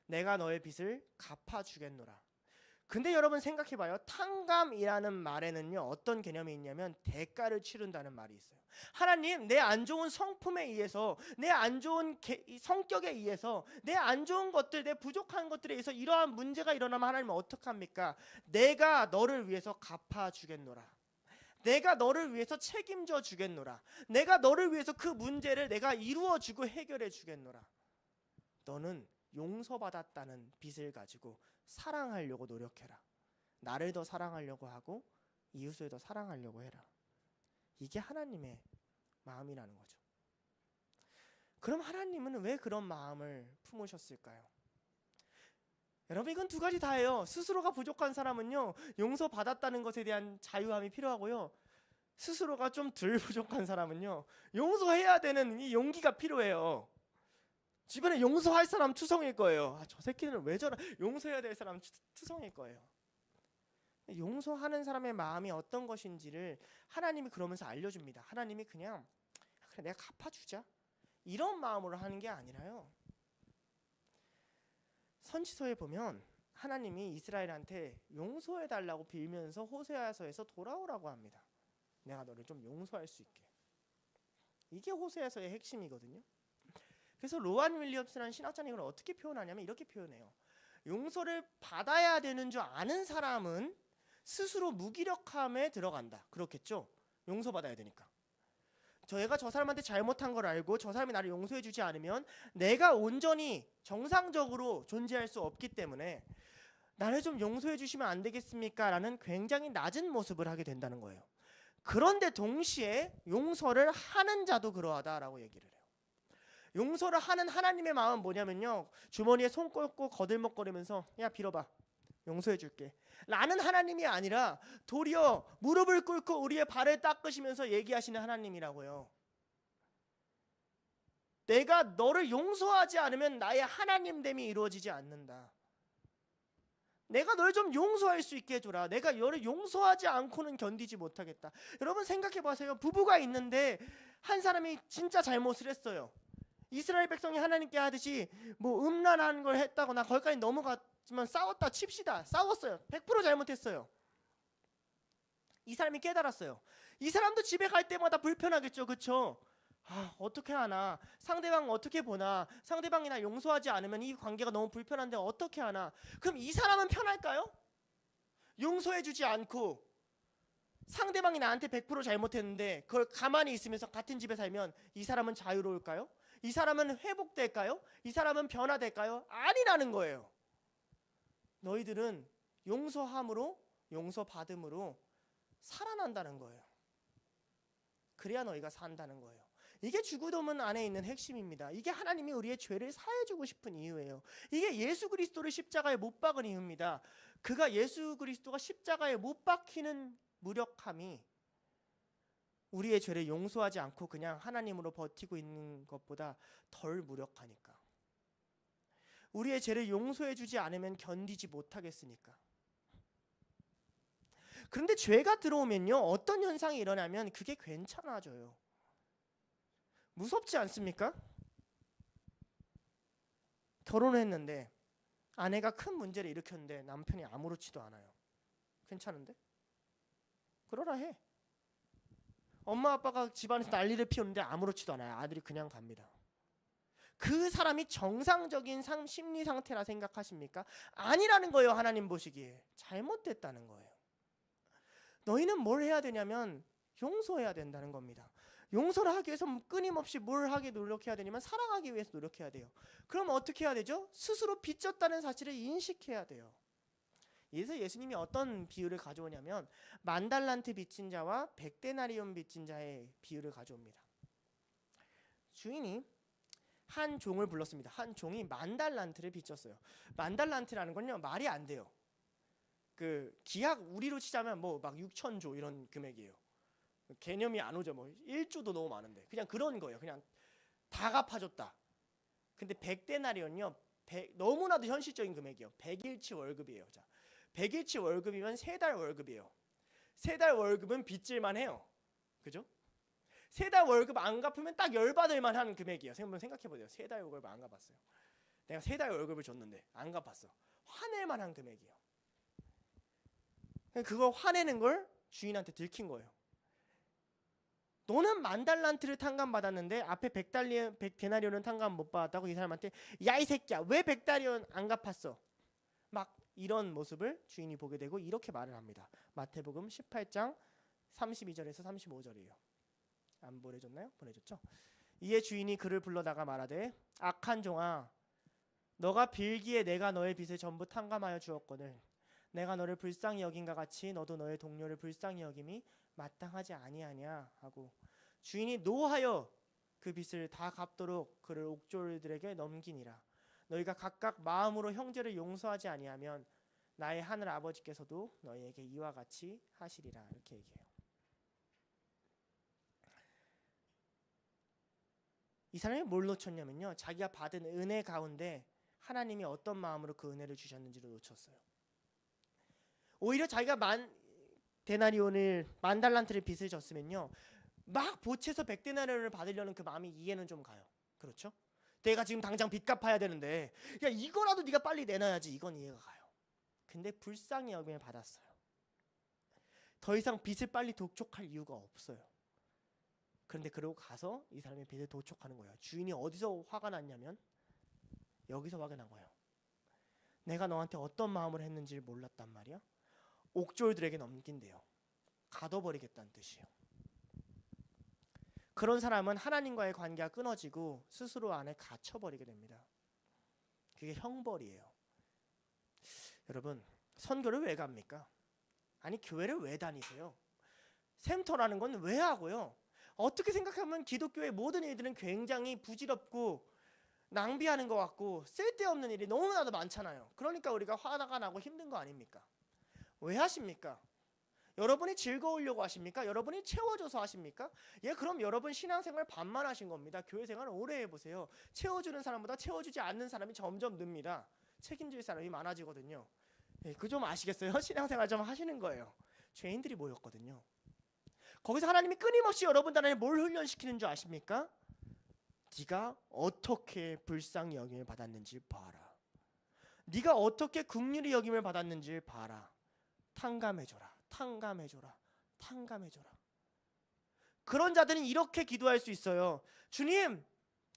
내가 너의 빚을 갚아주겠노라. 근데 여러분 생각해봐요. 탕감이라는 말에는요, 어떤 개념이 있냐면 대가를 치른다는 말이 있어요. 하나님, 내 안 좋은 성품에 의해서, 내 안 좋은 성격에 의해서, 내 안 좋은 것들, 내 부족한 것들에 의해서 이러한 문제가 일어나면 하나님은 어떻게 합니까? 내가 너를 위해서 갚아주겠노라. 내가 너를 위해서 책임져 주겠노라. 내가 너를 위해서 그 문제를 내가 이루어주고 해결해 주겠노라. 너는 용서받았다는 빚을 가지고 사랑하려고 노력해라. 나를 더 사랑하려고 하고 이웃을 더 사랑하려고 해라. 이게 하나님의 마음이라는 거죠. 그럼 하나님은 왜 그런 마음을 품으셨을까요? 여러분, 이건 두 가지 다예요. 스스로가 부족한 사람은요, 용서받았다는 것에 대한 자유함이 필요하고요, 스스로가 좀 덜 부족한 사람은요, 용서해야 되는 이 용기가 필요해요. 주변에 용서할 사람 투성일 거예요. 저 새끼는 왜 저러? 용서해야 될 사람 투성일 거예요. 용서하는 사람의 마음이 어떤 것인지를 하나님이 그러면서 알려줍니다. 하나님이 그냥 그래, 내가 갚아주자 이런 마음으로 하는 게 아니라요. 선지서에 보면 하나님이 이스라엘한테 용서해달라고 빌면서 호세아서에서 돌아오라고 합니다. 내가 너를 좀 용서할 수 있게. 이게 호세아서의 핵심이거든요. 그래서 로안 윌리엄스라는 신학자는 이걸 어떻게 표현하냐면 이렇게 표현해요. 용서를 받아야 되는 줄 아는 사람은 스스로 무기력함에 들어간다. 그렇겠죠? 용서받아야 되니까. 저희가 저 사람한테 잘못한 걸 알고 저 사람이 나를 용서해 주지 않으면 내가 온전히 정상적으로 존재할 수 없기 때문에 나를 좀 용서해 주시면 안 되겠습니까? 라는 굉장히 낮은 모습을 하게 된다는 거예요. 그런데 동시에 용서를 하는 자도 그러하다라고 얘기를 해요. 용서를 하는 하나님의 마음은 뭐냐면요, 주머니에 손 꽂고 거들먹거리면서 야, 빌어봐, 용서해 줄게 라는 하나님이 아니라 도리어 무릎을 꿇고 우리의 발을 닦으시면서 얘기하시는 하나님이라고요. 내가 너를 용서하지 않으면 나의 하나님됨이 이루어지지 않는다. 내가 널 좀 용서할 수 있게 해줘라. 내가 너를 용서하지 않고는 견디지 못하겠다. 여러분 생각해 보세요. 부부가 있는데 한 사람이 진짜 잘못을 했어요. 이스라엘 백성이 하나님께 하듯이 뭐 음란한 걸 했다거나 거기까지 넘어갔지만 싸웠다 칩시다. 싸웠어요. 100% 잘못했어요. 이 사람이 깨달았어요. 이 사람도 집에 갈 때마다 불편하겠죠. 그렇죠? 어떻게 하나, 상대방 어떻게 보나, 상대방이 나 용서하지 않으면 이 관계가 너무 불편한데 어떻게 하나. 그럼 이 사람은 편할까요? 용서해주지 않고 상대방이 나한테 100% 잘못했는데 그걸 가만히 있으면서 같은 집에 살면 이 사람은 자유로울까요? 이 사람은 회복될까요? 이 사람은 변화될까요? 아니라는 거예요. 너희들은 용서함으로, 용서받음으로 살아난다는 거예요. 그래야 너희가 산다는 거예요. 이게 주구도문 안에 있는 핵심입니다. 이게 하나님이 우리의 죄를 사해주고 싶은 이유예요. 이게 예수 그리스도를 십자가에 못 박은 이유입니다. 그가 예수 그리스도가 십자가에 못 박히는 무력함이 우리의 죄를 용서하지 않고 그냥 하나님으로 버티고 있는 것보다 덜 무력하니까. 우리의 죄를 용서해 주지 않으면 견디지 못하겠으니까. 그런데 죄가 들어오면요, 어떤 현상이 일어나면 그게 괜찮아져요. 무섭지 않습니까? 결혼을 했는데 아내가 큰 문제를 일으켰는데 남편이 아무렇지도 않아요. 괜찮은데? 그러라 해. 엄마 아빠가 집안에서 난리를 피우는데 아무렇지도 않아요. 아들이 그냥 갑니다. 그 사람이 정상적인 심리 상태라 생각하십니까? 아니라는 거예요. 하나님 보시기에 잘못됐다는 거예요. 너희는 뭘 해야 되냐면 용서해야 된다는 겁니다. 용서를 하기 위해서 끊임없이 뭘 하게 노력해야 되냐면 사랑하기 위해서 노력해야 돼요. 그럼 어떻게 해야 되죠? 스스로 빚졌다는 사실을 인식해야 돼요. 그래서 예수님이 어떤 비유를 가져오냐면 10,000달란트 빚진 자와 100데나리온 빚진 자의 비유를 가져옵니다. 주인이 한 종을 불렀습니다. 한 종이 10,000달란트를 빚졌어요. 10,000달란트라는 건요, 말이 안 돼요. 그 기약 우리로 치자면 뭐 막 6,000조 이런 금액이에요. 개념이 안 오죠. 뭐 1조도 너무 많은데 그냥 그런 거예요. 그냥 다 갚아줬다. 근데 100데나리온요, 너무나도 현실적인 금액이에요. 100일치 월급이에요. 자, 100일치 월급이면 3달 월급이에요. 3달 월급은 빚질만 해요. 그죠? 3달 월급 안 갚으면 딱 열받을만 한 금액이에요. 한번 생각해보세요. 3달 월급 안 갚았어요. 내가 3달 월급을 줬는데 안 갚았어. 화낼 만한 금액이에요. 그걸 화내는 걸 주인한테 들킨 거예요. 너는 10,000달란트를 탕감받았는데 앞에 100데나리온은 탕감 못 받았다고 이 사람한테 야 이 새끼야 왜 100데나리온 안 갚았어? 막 이런 모습을 주인이 보게 되고 이렇게 말을 합니다. 마태복음 18장 32절에서 35절이에요. 안 보내줬나요? 보내줬죠. 이에 주인이 그를 불러다가 말하되 악한 종아 너가 빌기에 내가 너의 빚을 전부 탕감하여 주었거늘 내가 너를 불쌍히 여긴가 같이 너도 너의 동료를 불쌍히 여김이 마땅하지 아니하냐 하고 주인이 노하여 그 빚을 다 갚도록 그를 옥졸들에게 넘기니라. 너희가 각각 마음으로 형제를 용서하지 아니하면 나의 하늘 아버지께서도 너희에게 이와 같이 하시리라. 이렇게 얘기해요. 이 사람이 뭘 놓쳤냐면요, 자기가 받은 은혜 가운데 하나님이 어떤 마음으로 그 은혜를 주셨는지를 놓쳤어요. 오히려 자기가 10,000데나리온을 빚을 졌으면요 막 보채서 100데나리온을 받으려는 그 마음이 이해는 좀 가요. 그렇죠? 내가 지금 당장 빚 갚아야 되는데 야 이거라도 네가 빨리 내놔야지. 이건 이해가 가요. 근데 불쌍히 여김을 받았어요. 더 이상 빚을 빨리 도촉할 이유가 없어요. 그런데 그러고 가서 이 사람의 빚을 도촉하는 거예요. 주인이 어디서 화가 났냐면 여기서 화가 난 거예요. 내가 너한테 어떤 마음을 했는지를 몰랐단 말이야. 옥졸들에게 넘긴대요. 가둬버리겠다는 뜻이에요. 그런 사람은 하나님과의 관계가 끊어지고 스스로 안에 갇혀버리게 됩니다. 그게 형벌이에요. 여러분 선교를 왜 갑니까? 아니 교회를 왜 다니세요? 샘터라는 건 왜 하고요? 어떻게 생각하면 기독교의 모든 일들은 굉장히 부질없고 낭비하는 것 같고 쓸데없는 일이 너무나도 많잖아요. 그러니까 우리가 화가 나고 힘든 거 아닙니까? 왜 하십니까? 여러분이 즐거우려고 하십니까? 여러분이 채워줘서 하십니까? 예, 그럼 여러분 신앙생활 반만 하신 겁니다. 교회생활 오래 해보세요. 채워주는 사람보다 채워주지 않는 사람이 점점 늡니다. 책임질 사람이 많아지거든요. 예, 그 좀 아시겠어요? 신앙생활 좀 하시는 거예요. 죄인들이 모였거든요. 거기서 하나님이 끊임없이 여러분 안에 뭘 훈련시키는 줄 아십니까? 네가 어떻게 불쌍히 여김을 받았는지 봐라. 네가 어떻게 긍휼히 여김을 받았는지 봐라. 탕감해줘라. 탕감해줘라. 탕감해줘라. 그런 자들은 이렇게 기도할 수 있어요. 주님,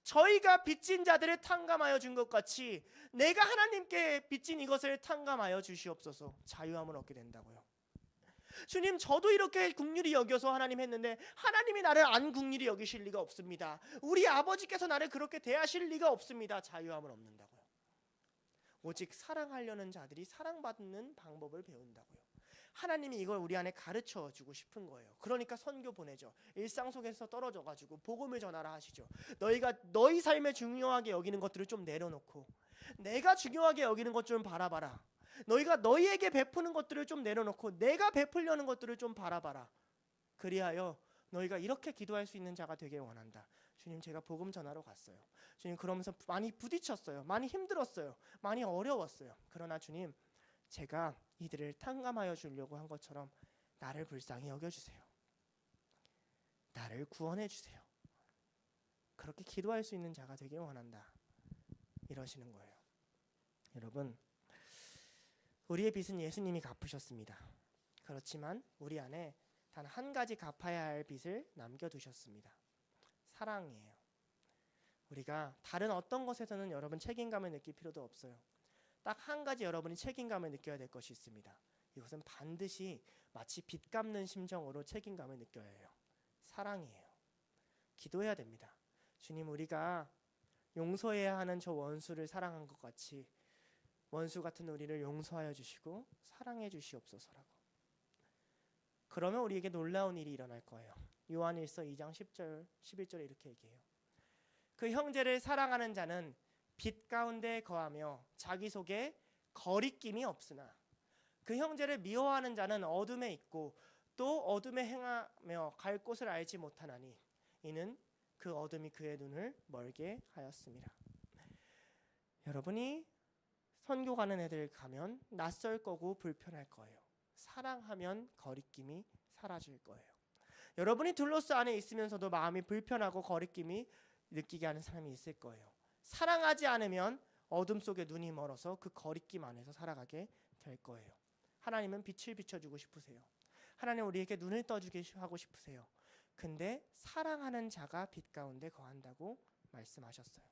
저희가 빚진 자들을 탕감하여 준 것 같이 내가 하나님께 빚진 이것을 탕감하여 주시옵소서. 자유함을 얻게 된다고요. 주님, 저도 이렇게 긍휼히 여겨서 하나님 했는데 하나님이 나를 안 긍휼히 여기실 리가 없습니다. 우리 아버지께서 나를 그렇게 대하실 리가 없습니다. 자유함을 얻는다고요. 오직 사랑하려는 자들이 사랑받는 방법을 배운다고요. 하나님이 이걸 우리 안에 가르쳐 주고 싶은 거예요. 그러니까 선교 보내죠. 일상 속에서 떨어져 가지고 복음을 전하라 하시죠. 너희가 너희 삶에 중요하게 여기는 것들을 좀 내려놓고 내가 중요하게 여기는 것 좀 바라봐라. 너희가 너희에게 베푸는 것들을 좀 내려놓고 내가 베풀려는 것들을 좀 바라봐라. 그리하여 너희가 이렇게 기도할 수 있는 자가 되길 원한다. 주님, 제가 복음 전하러 갔어요. 주님, 그러면서 많이 부딪혔어요. 많이 힘들었어요. 많이 어려웠어요. 그러나 주님, 제가 이들을 탕감하여 주려고 한 것처럼 나를 불쌍히 여겨주세요. 나를 구원해 주세요. 그렇게 기도할 수 있는 자가 되길 원한다. 이러시는 거예요. 여러분, 우리의 빚은 예수님이 갚으셨습니다. 그렇지만 우리 안에 단 한 가지 갚아야 할 빚을 남겨두셨습니다. 사랑이에요. 우리가 다른 어떤 것에서는 여러분 책임감을 느낄 필요도 없어요. 딱 한 가지 여러분이 책임감을 느껴야 될 것이 있습니다. 이것은 반드시 마치 빚 갚는 심정으로 책임감을 느껴야 해요. 사랑이에요. 기도해야 됩니다. 주님, 우리가 용서해야 하는 저 원수를 사랑한 것 같이 원수 같은 우리를 용서하여 주시고 사랑해 주시옵소서라고. 그러면 우리에게 놀라운 일이 일어날 거예요. 요한일서 2장 10절 11절에 이렇게 얘기해요. 그 형제를 사랑하는 자는 빛 가운데 거하며 자기 속에 거리낌이 없으나 그 형제를 미워하는 자는 어둠에 있고 또 어둠에 행하며 갈 곳을 알지 못하나니 이는 그 어둠이 그의 눈을 멀게 하였습니다. 여러분이 선교 가는 애들 가면 낯설 거고 불편할 거예요. 사랑하면 거리낌이 사라질 거예요. 여러분이 둘로스 안에 있으면서도 마음이 불편하고 거리낌이 느끼게 하는 사람이 있을 거예요. 사랑하지 않으면 어둠 속에 눈이 멀어서 그 거리낌 안에서 살아가게 될 거예요. 하나님은 빛을 비춰주고 싶으세요. 하나님 우리에게 눈을 떠주게 하고 싶으세요. 근데 사랑하는 자가 빛 가운데 거한다고 말씀하셨어요.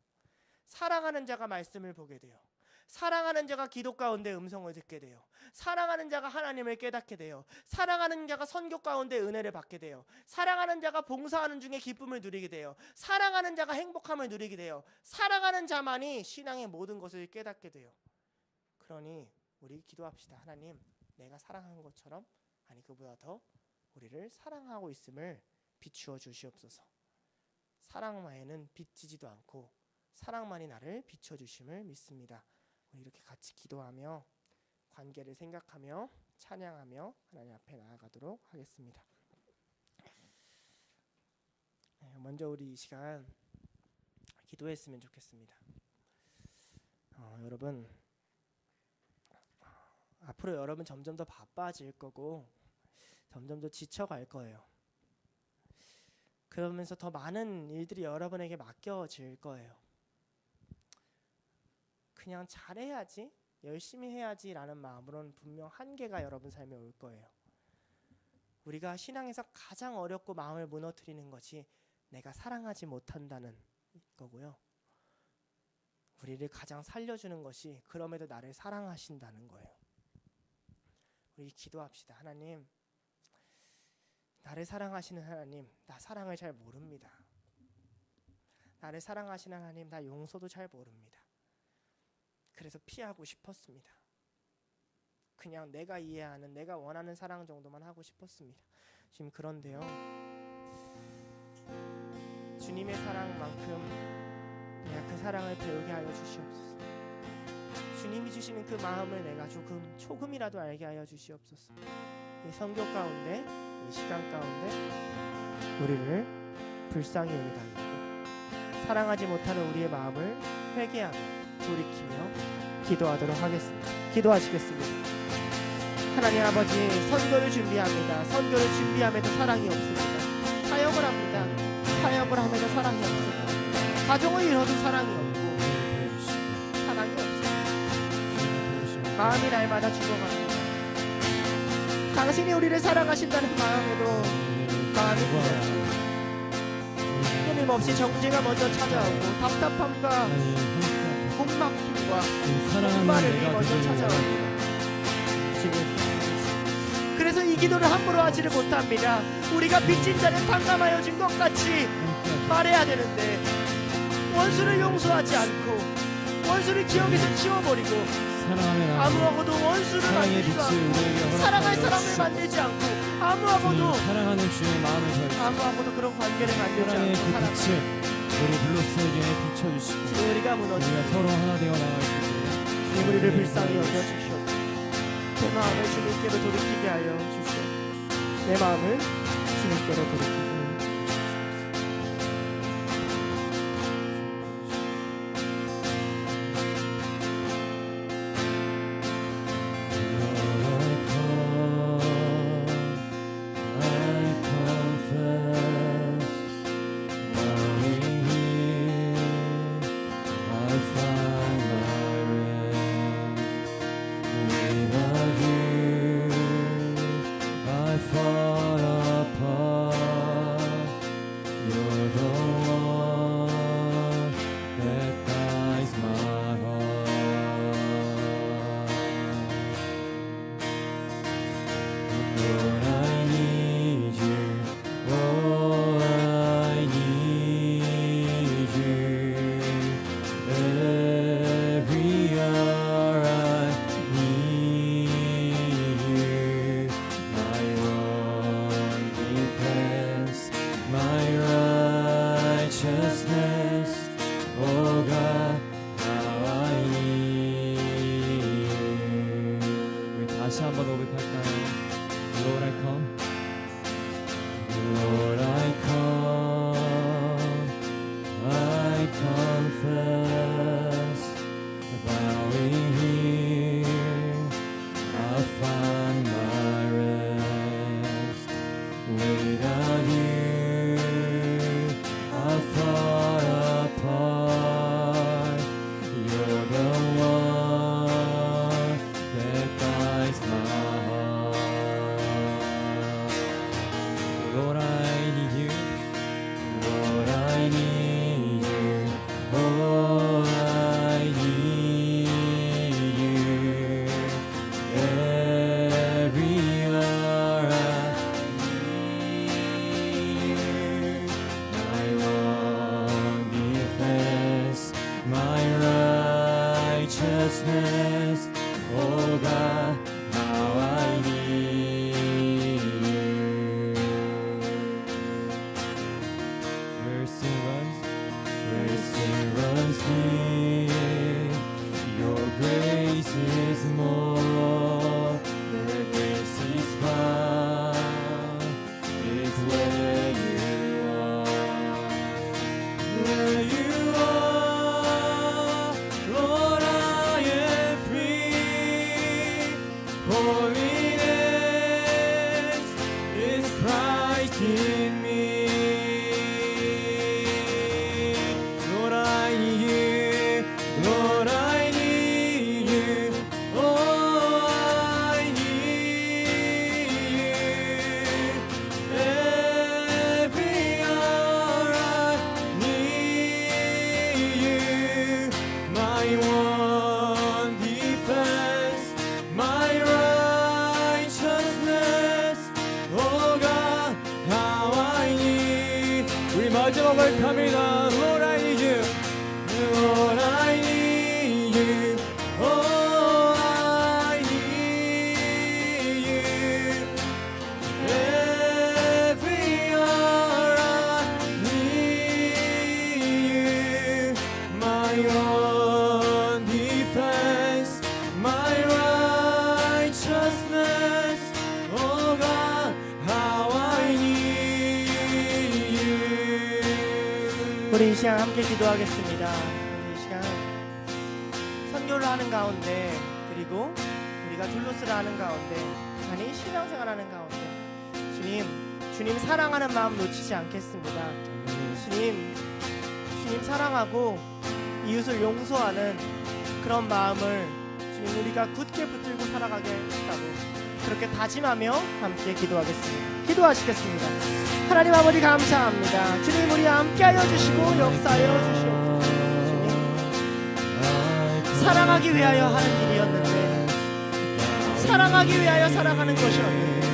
사랑하는 자가 말씀을 보게 돼요. 사랑하는 자가 기도 가운데 음성을 듣게 돼요. 사랑하는 자가 하나님을 깨닫게 돼요. 사랑하는 자가 선교 가운데 은혜를 받게 돼요. 사랑하는 자가 봉사하는 중에 기쁨을 누리게 돼요. 사랑하는 자가 행복함을 누리게 돼요. 사랑하는 자만이 신앙의 모든 것을 깨닫게 돼요. 그러니 우리 기도합시다. 하나님, 내가 사랑한 것처럼 아니 그보다 더 우리를 사랑하고 있음을 비추어 주시옵소서. 사랑 외에는 비치지도 않고 사랑만이 나를 비춰주심을 믿습니다. 우리 이렇게 같이 기도하며 관계를 생각하며 찬양하며 하나님 앞에 나아가도록 하겠습니다. 먼저 우리 이 시간 기도했으면 좋겠습니다. 여러분, 앞으로 여러분 점점 더 바빠질 거고 점점 더 지쳐갈 거예요. 그러면서 더 많은 일들이 여러분에게 맡겨질 거예요. 그냥 잘해야지, 열심히 해야지 라는 마음으로는 분명 한계가 여러분 삶에 올 거예요. 우리가 신앙에서 가장 어렵고 마음을 무너뜨리는 것이 내가 사랑하지 못한다는 거고요. 우리를 가장 살려주는 것이 그럼에도 나를 사랑하신다는 거예요. 우리 기도합시다. 하나님, 나를 사랑하시는 하나님, 나 사랑을 잘 모릅니다. 나를 사랑하시는 하나님, 나 용서도 잘 모릅니다. 그래서 피하고 싶었습니다. 그냥 내가 이해하는, 내가 원하는 사랑 정도만 하고 싶었습니다. 지금 그런데요, 주님의 사랑만큼 내가 그 사랑을 배우게 하여 주시옵소서. 주님이 주시는 그 마음을 내가 조금이라도 알게 하여 주시옵소서. 이 선교 가운데, 이 시간 가운데 우리를 불쌍히 여겨달라고, 사랑하지 못하는 우리의 마음을 회개하며 돌이키며 기도하도록 하겠습니다. 기도하시겠습니다. 하나님 아버지, 선교를 준비합니다. 선교를 준비함에도 사랑이 없습니다. 사역을 합니다. 사역을 하면서 사랑이 없습니다. 가정을 이뤄도 사랑이 없고 사랑이 없습니다. 마음이 날마다 죽어갑니다. 당신이 우리를 사랑하신다는 마음에도 마음이 굳어요. 끊임없이 정죄가 먼저 찾아오고 답답함과 목막힘과 목마름이 먼저 찾아옵니다. 그래서 이 기도를 함부로 하지를 못합니다. 우리가 빚진 자를 탕감하여 준 것 같이 말해야 되는데 원수를 용서하지 않고 원수를 기억에서 지워버리고 아무하고도 원수를 만들지도 않고 사랑할 사람을 만들지 않고 아무하고도 사랑하는 주의 마음을 더해 아무하고도 그런 관계를 만들지 사랑의 않고 그 빛을 우리 블루스에게 비춰주시고 우리가 무너지고 우리가 서로 하나 되어 나갈 수 있도록 우리를 불쌍히 여겨 주시옵소서. 내 마음을 주님께로 돌이키게 하여 주시옵소서. 내 마음을 주님께로 돌이키게 하여 주시옵소서. 다시 한번 고백할까요? Lord I come, Lord I come, I confess, bowing here, I find my rest. Without you, I fall apart. You're the one that guides my heart. Lord I need you. Lord, I need you. Oh, I need you. Every hour I need you. My one defense, my righteousness. Oh God, how I need you. Mercy runs deep. Your grace is more. Your grace is found. It's where you are. Where you are, Lord, I am free. Holiness is Christ in me. Lord, I need you. Lord, I need you. Oh, I need you. Every hour I need you. My one defense, my righteousness. Oh God, how I need. 우리 마지막 고백합니다. Lord, I need you. Lord, I need you. Oh, I need you. Every hour I need you. My own defense, my righteousness. Oh God, how I need you. 우리 이 시간 함께 기도하겠습니다. 우리 이 시간 선교를 하는 가운데, 그리고 우리가 둘로스를 하는 가운데, 아니 신앙생활하는 가운데 주님 사랑하는 마음 놓치지 않겠습니다. 주님 사랑하고 이웃을 용서하는 그런 마음을 주님 우리가 굳게 붙들고 살아가겠다고 그렇게 다짐하며 함께 기도하겠습니다. 기도하시겠습니다. 하나님 아버지 감사합니다. 주님 우리 함께하여 주시고 역사하여 주시옵소서. 주님 사랑하기 위하여 하는 일이었는데 사랑하기 위하여 살아가는 것이었는데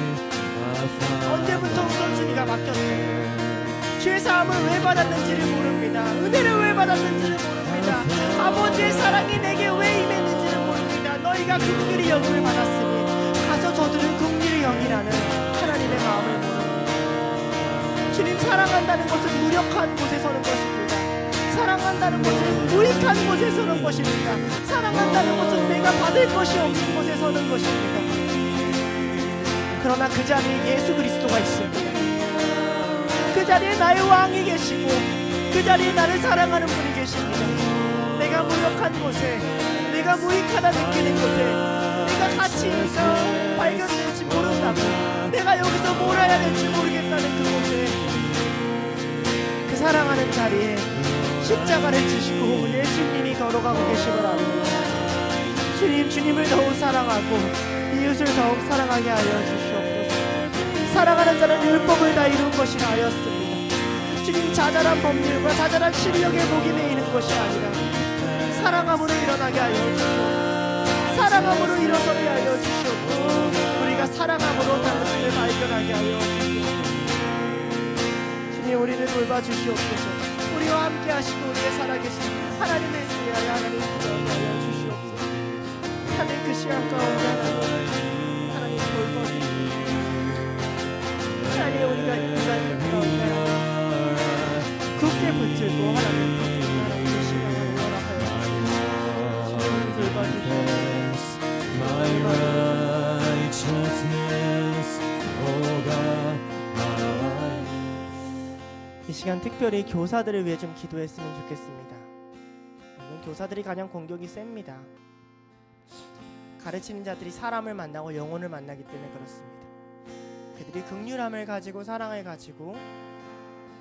언제부터 우선순위가 바뀌었어요. 죄사함을 왜 받았는지를 모릅니다. 은혜를 왜 받았는지를 모릅니다. 아버지의 사랑이 내게 왜 임했는지를 모릅니다. 너희가 긍휼히 여김을 받았으니 가서 저들은 긍휼히 여기라는 하나님의 마음을 모릅니다. 주님 사랑한다는 것은 무력한 곳에 서는 것입니다. 사랑한다는 것은 무익한 곳에 서는 것입니다. 사랑한다는 것은 내가 받을 것이 없는 곳에 서는 것입니다. 그러나 그 자리에 예수 그리스도가 있습니다. 그 자리에 나의 왕이 계시고 그 자리에 나를 사랑하는 분이 계십니다. 내가 무력한 곳에, 내가 무익하다 느끼는 곳에, 내가 가치가 발견될지 모른다고, 내가 여기서 뭘 해야 될지 모르겠다는 그곳에, 그 사랑하는 자리에 십자가를 지시고 예수님이 걸어가고 계시걸 압니다. 주님, 주님을 더욱 사랑하고 이웃을 더욱 사랑하게 하여 주시옵소서. 사랑하는 자는 율법을 다 이룬 것이라 하였습니다. 주님, 자잘한 법률과 자잘한 실력에 목이 메이는 것이 아니라 사랑함으로 일어나게 하여 주시옵소서. 사랑함으로 일어서게 하여 주시옵소서. 우리가 사랑함으로 당신을 발견하게 하여 주시옵소서. 주님, 우리를 돌봐주시옵소서. 우리와 함께 하시고 우리의 살아계신 하나님의 주여 하나님 기도하게 하여 주시옵소서. 하나님, 그 시간 가운데 하나님 돌봐주시옵소서. 하나님, 우리가 이 시간 가운데 굳게 붙들고 하나님 그 시간을 허락하여 주님 돌봐주시옵소서. My righteousness, oh God, my 이 시간 특별히 교사들을 위해 좀 기도했으면 좋겠습니다. 여러분, 교사들이 가장 공격이 셉니다. 가르치는 자들이 사람을 만나고 영혼을 만나기 때문에 그렇습니다. 그들이 긍휼함을 가지고 사랑을 가지고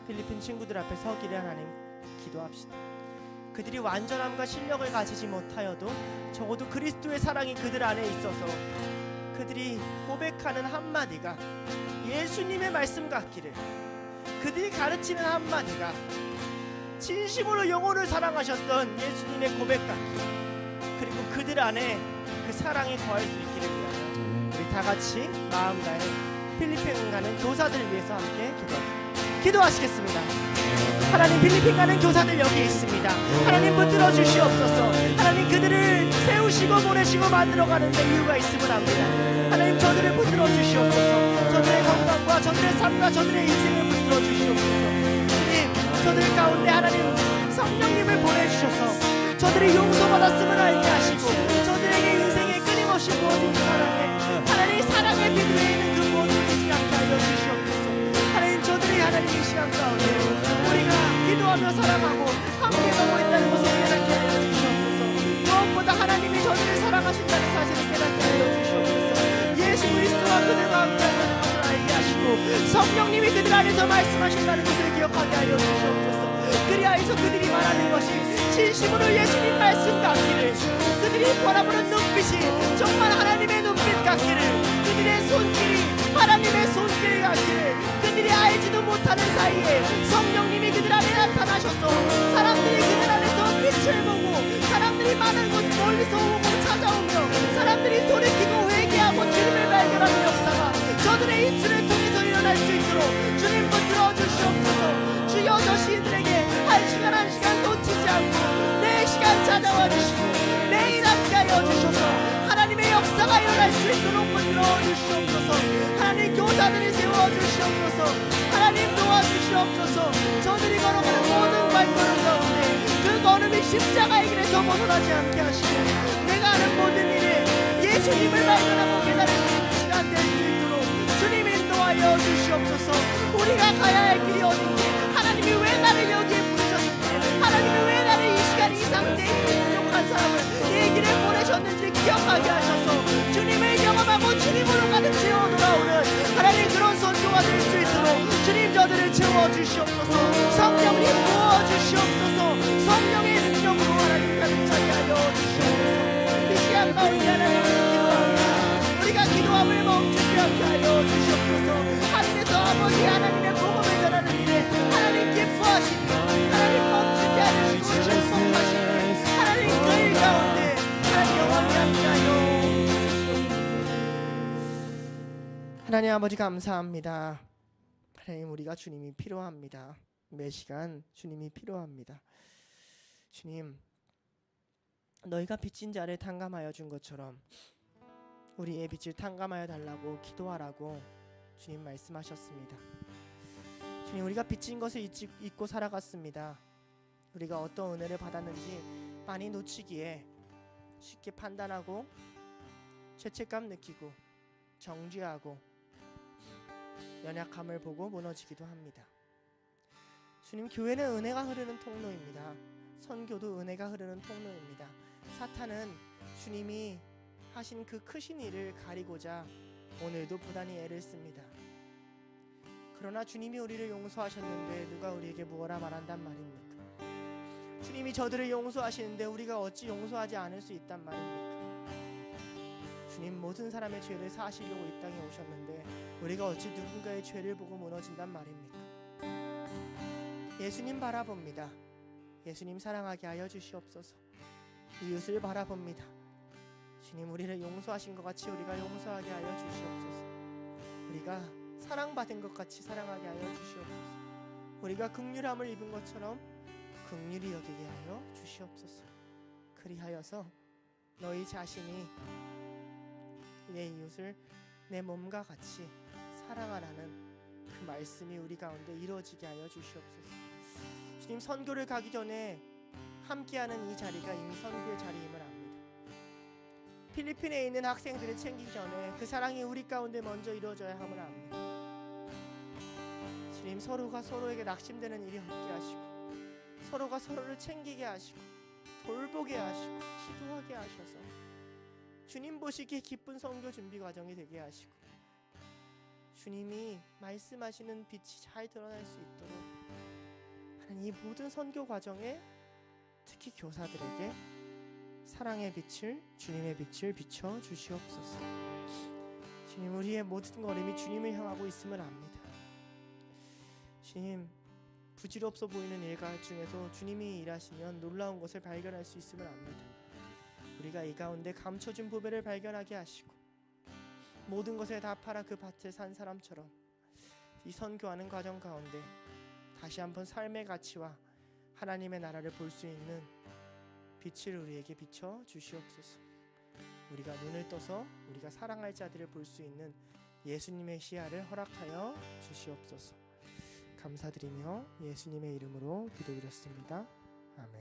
필리핀 친구들 앞에 서기를 하나님 기도합시다. 그들이 완전함과 실력을 가지지 못하여도 적어도 그리스도의 사랑이 그들 안에 있어서 그들이 고백하는 한마디가 예수님의 말씀 같기를, 그들이 가르치는 한마디가 진심으로 영혼을 사랑하셨던 예수님의 고백 같기를, 그리고 그들 안에 그 사랑이 거할 수 있기를 위하여 우리 다 같이 마음 다해 필리핀 가는 교사들을 위해서 함께 기도하시겠습니다. 하나님, 필리핀 가는 교사들 여기 있습니다. 하나님, 붙들어 주시옵소서. 하나님, 그들을 세우시고 보내시고 만들어가는데 이유가 있음을 압니다. 하나님, 저들을 붙들어 주시옵소서. 저들의 건강과 저들의 삶과 저들의 인생을 붙들어 주시옵소서. 주님, 저들 가운데 하나님 성령님을 보내주셔서 저들이 용서받았음을 알게 하시고 저들에게 인생에 끊임없이 모든 하나님 사랑의 빛 외에 있는 그 모든 빛이 않게 하여 주시옵소서. 하나님, 저들이 하나님 이 시간 가운데 우리가 기도하며 사랑하고 함께 가고 있다는 것을 깨닫게 하여 주시옵소서. 무엇보다 하나님이 저들을 사랑하신다는 사실을 깨닫게 하여 주시옵소서. 예수 그리스도와 그들과 함께하는 것을 알게 하시고 성령님이 그들 안에서 말씀하신다는 것을 기억하게 하여 주시옵소서. 그리하여서 그들이 말하는 것이 진심으로 예수님 말씀 같기를, 그들이 바라보는 눈빛이 정말 하나님의 눈빛 같기를, 그들의 손길이 하나님의 손길 같기를, 그들이 알지도 못하는 사이에 성령님이 그들 안에 나타나셔서 사람들이 그들 안에서 빛을 보고 사람들이 많은 곳 멀리서 오고 찾아오며 사람들이 돌이키고 회개하고 주님을 발견하는 역사가 저들의 입술을 통해서 일어날 수 있도록 주님 붙들어 주시옵소서. 주여, 저 시인들에게 한 시간 놓치지 않고 내 시간 찾아와 주시고 매일 함께 하여 주셔서 하나님의 역사가 일어날 수 있도록 붙들어 주시옵소서. 하나님, 교사들이 세워 주시옵소서. 하나님, 도와주시옵소서. 저들이 걸어가는 모든 발걸음 가운데 그 걸음이 십자가의 길에서 벗어나지 않게 하시고 내가 하는 모든 일에 예수님을 발견하고 깨달을 수 있는 시간 될 수 있도록 주님 인도하여 주시옵소서. 우리가 가야 할 길이 어딘지, 하나님이 왜 나를 여기에 부르셨는지, 하나님이 왜 나를 이 시간 이 상태에 부족한 사람을 이 길에 보내셨는지 기억하게 하셔서 주님을 경험하고 주님으로 가득 채워 돌아오는 하나님 그런 선교가 될 수 있도록 주님, 저들을 채워주시옵소서. 성령님 부어주시옵소서. 성령의 능력으로 하나님 가득 차게 하여 주시옵소서. 이 시간 가운데 하나님을 기도합니다. 우리가 기도함을 멈추지 않게 하여 주시옵소서. 하늘에서 아버지 하나님의 복음을 전하는 일에 하나님 기뻐하시니 하나님 멈추지 않으시고 축복하시니 하나님 그 일 가운데 하나님 영원히 함께하여 주시옵소서. 하나님 아버지, 감사합니다. 하나님, 우리가 주님이 필요합니다. 매 시간 주님이 필요합니다. 주님, 너희가 빚진 자를 탕감하여 준 것처럼 우리의 빚을 탕감하여 달라고 기도하라고 주님 말씀하셨습니다. 주님, 우리가 빚진 것을 잊고 살아갔습니다. 우리가 어떤 은혜를 받았는지 많이 놓치기에 쉽게 판단하고 죄책감 느끼고 정죄하고 연약함을 보고 무너지기도 합니다. 주님, 교회는 은혜가 흐르는 통로입니다. 선교도 은혜가 흐르는 통로입니다. 사탄은 주님이 하신 그 크신 일을 가리고자 오늘도 부단히 애를 씁니다. 그러나 주님이 우리를 용서하셨는데 누가 우리에게 무엇라 말한단 말입니까? 주님이 저들을 용서하시는데 우리가 어찌 용서하지 않을 수 있단 말입니까? 주님, 모든 사람의 죄를 사하시려고 이 땅에 오셨는데 우리가 어찌 누군가의 죄를 보고 무너진단 말입니까? 예수님 바라봅니다. 예수님 사랑하게 하여 주시옵소서. 이웃을 바라봅니다. 주님, 우리를 용서하신 것 같이 우리가 용서하게 하여 주시옵소서. 우리가 사랑받은 것 같이 사랑하게 하여 주시옵소서. 우리가 긍휼함을 입은 것처럼 긍휼히 여기게 하여 주시옵소서. 그리하여서 너희 자신이 내 이웃을 내 몸과 같이 사랑하라는 그 말씀이 우리 가운데 이루어지게 하여 주시옵소서. 주님, 선교를 가기 전에 함께하는 이 자리가 이미 선교의 자리임을 압니다. 필리핀에 있는 학생들을 챙기기 전에 그 사랑이 우리 가운데 먼저 이루어져야 함을 압니다. 주님, 서로가 서로에게 낙심되는 일이 없게 하시고 서로가 서로를 챙기게 하시고 돌보게 하시고 기도하게 하셔서 주님 보시기에 기쁜 선교 준비 과정이 되게 하시고 주님이 말씀하시는 빛이 잘 드러날 수 있도록 하는 이 모든 선교 과정에 특히 교사들에게 사랑의 빛을, 주님의 빛을 비춰 주시옵소서. 주님, 우리의 모든 걸음이 주님을 향하고 있음을 압니다. 주님, 부질없어 보이는 일과 중에서 주님이 일하시면 놀라운 것을 발견할 수 있음을 압니다. 우리가 이 가운데 감춰진 보배를 발견하게 하시고 모든 것에 다 팔아 그 밭을 산 사람처럼 이 선교하는 과정 가운데 다시 한번 삶의 가치와 하나님의 나라를 볼 수 있는 빛을 우리에게 비춰 주시옵소서. 우리가 눈을 떠서 우리가 사랑할 자들을 볼 수 있는 예수님의 시야를 허락하여 주시옵소서. 감사드리며 예수님의 이름으로 기도드렸습니다.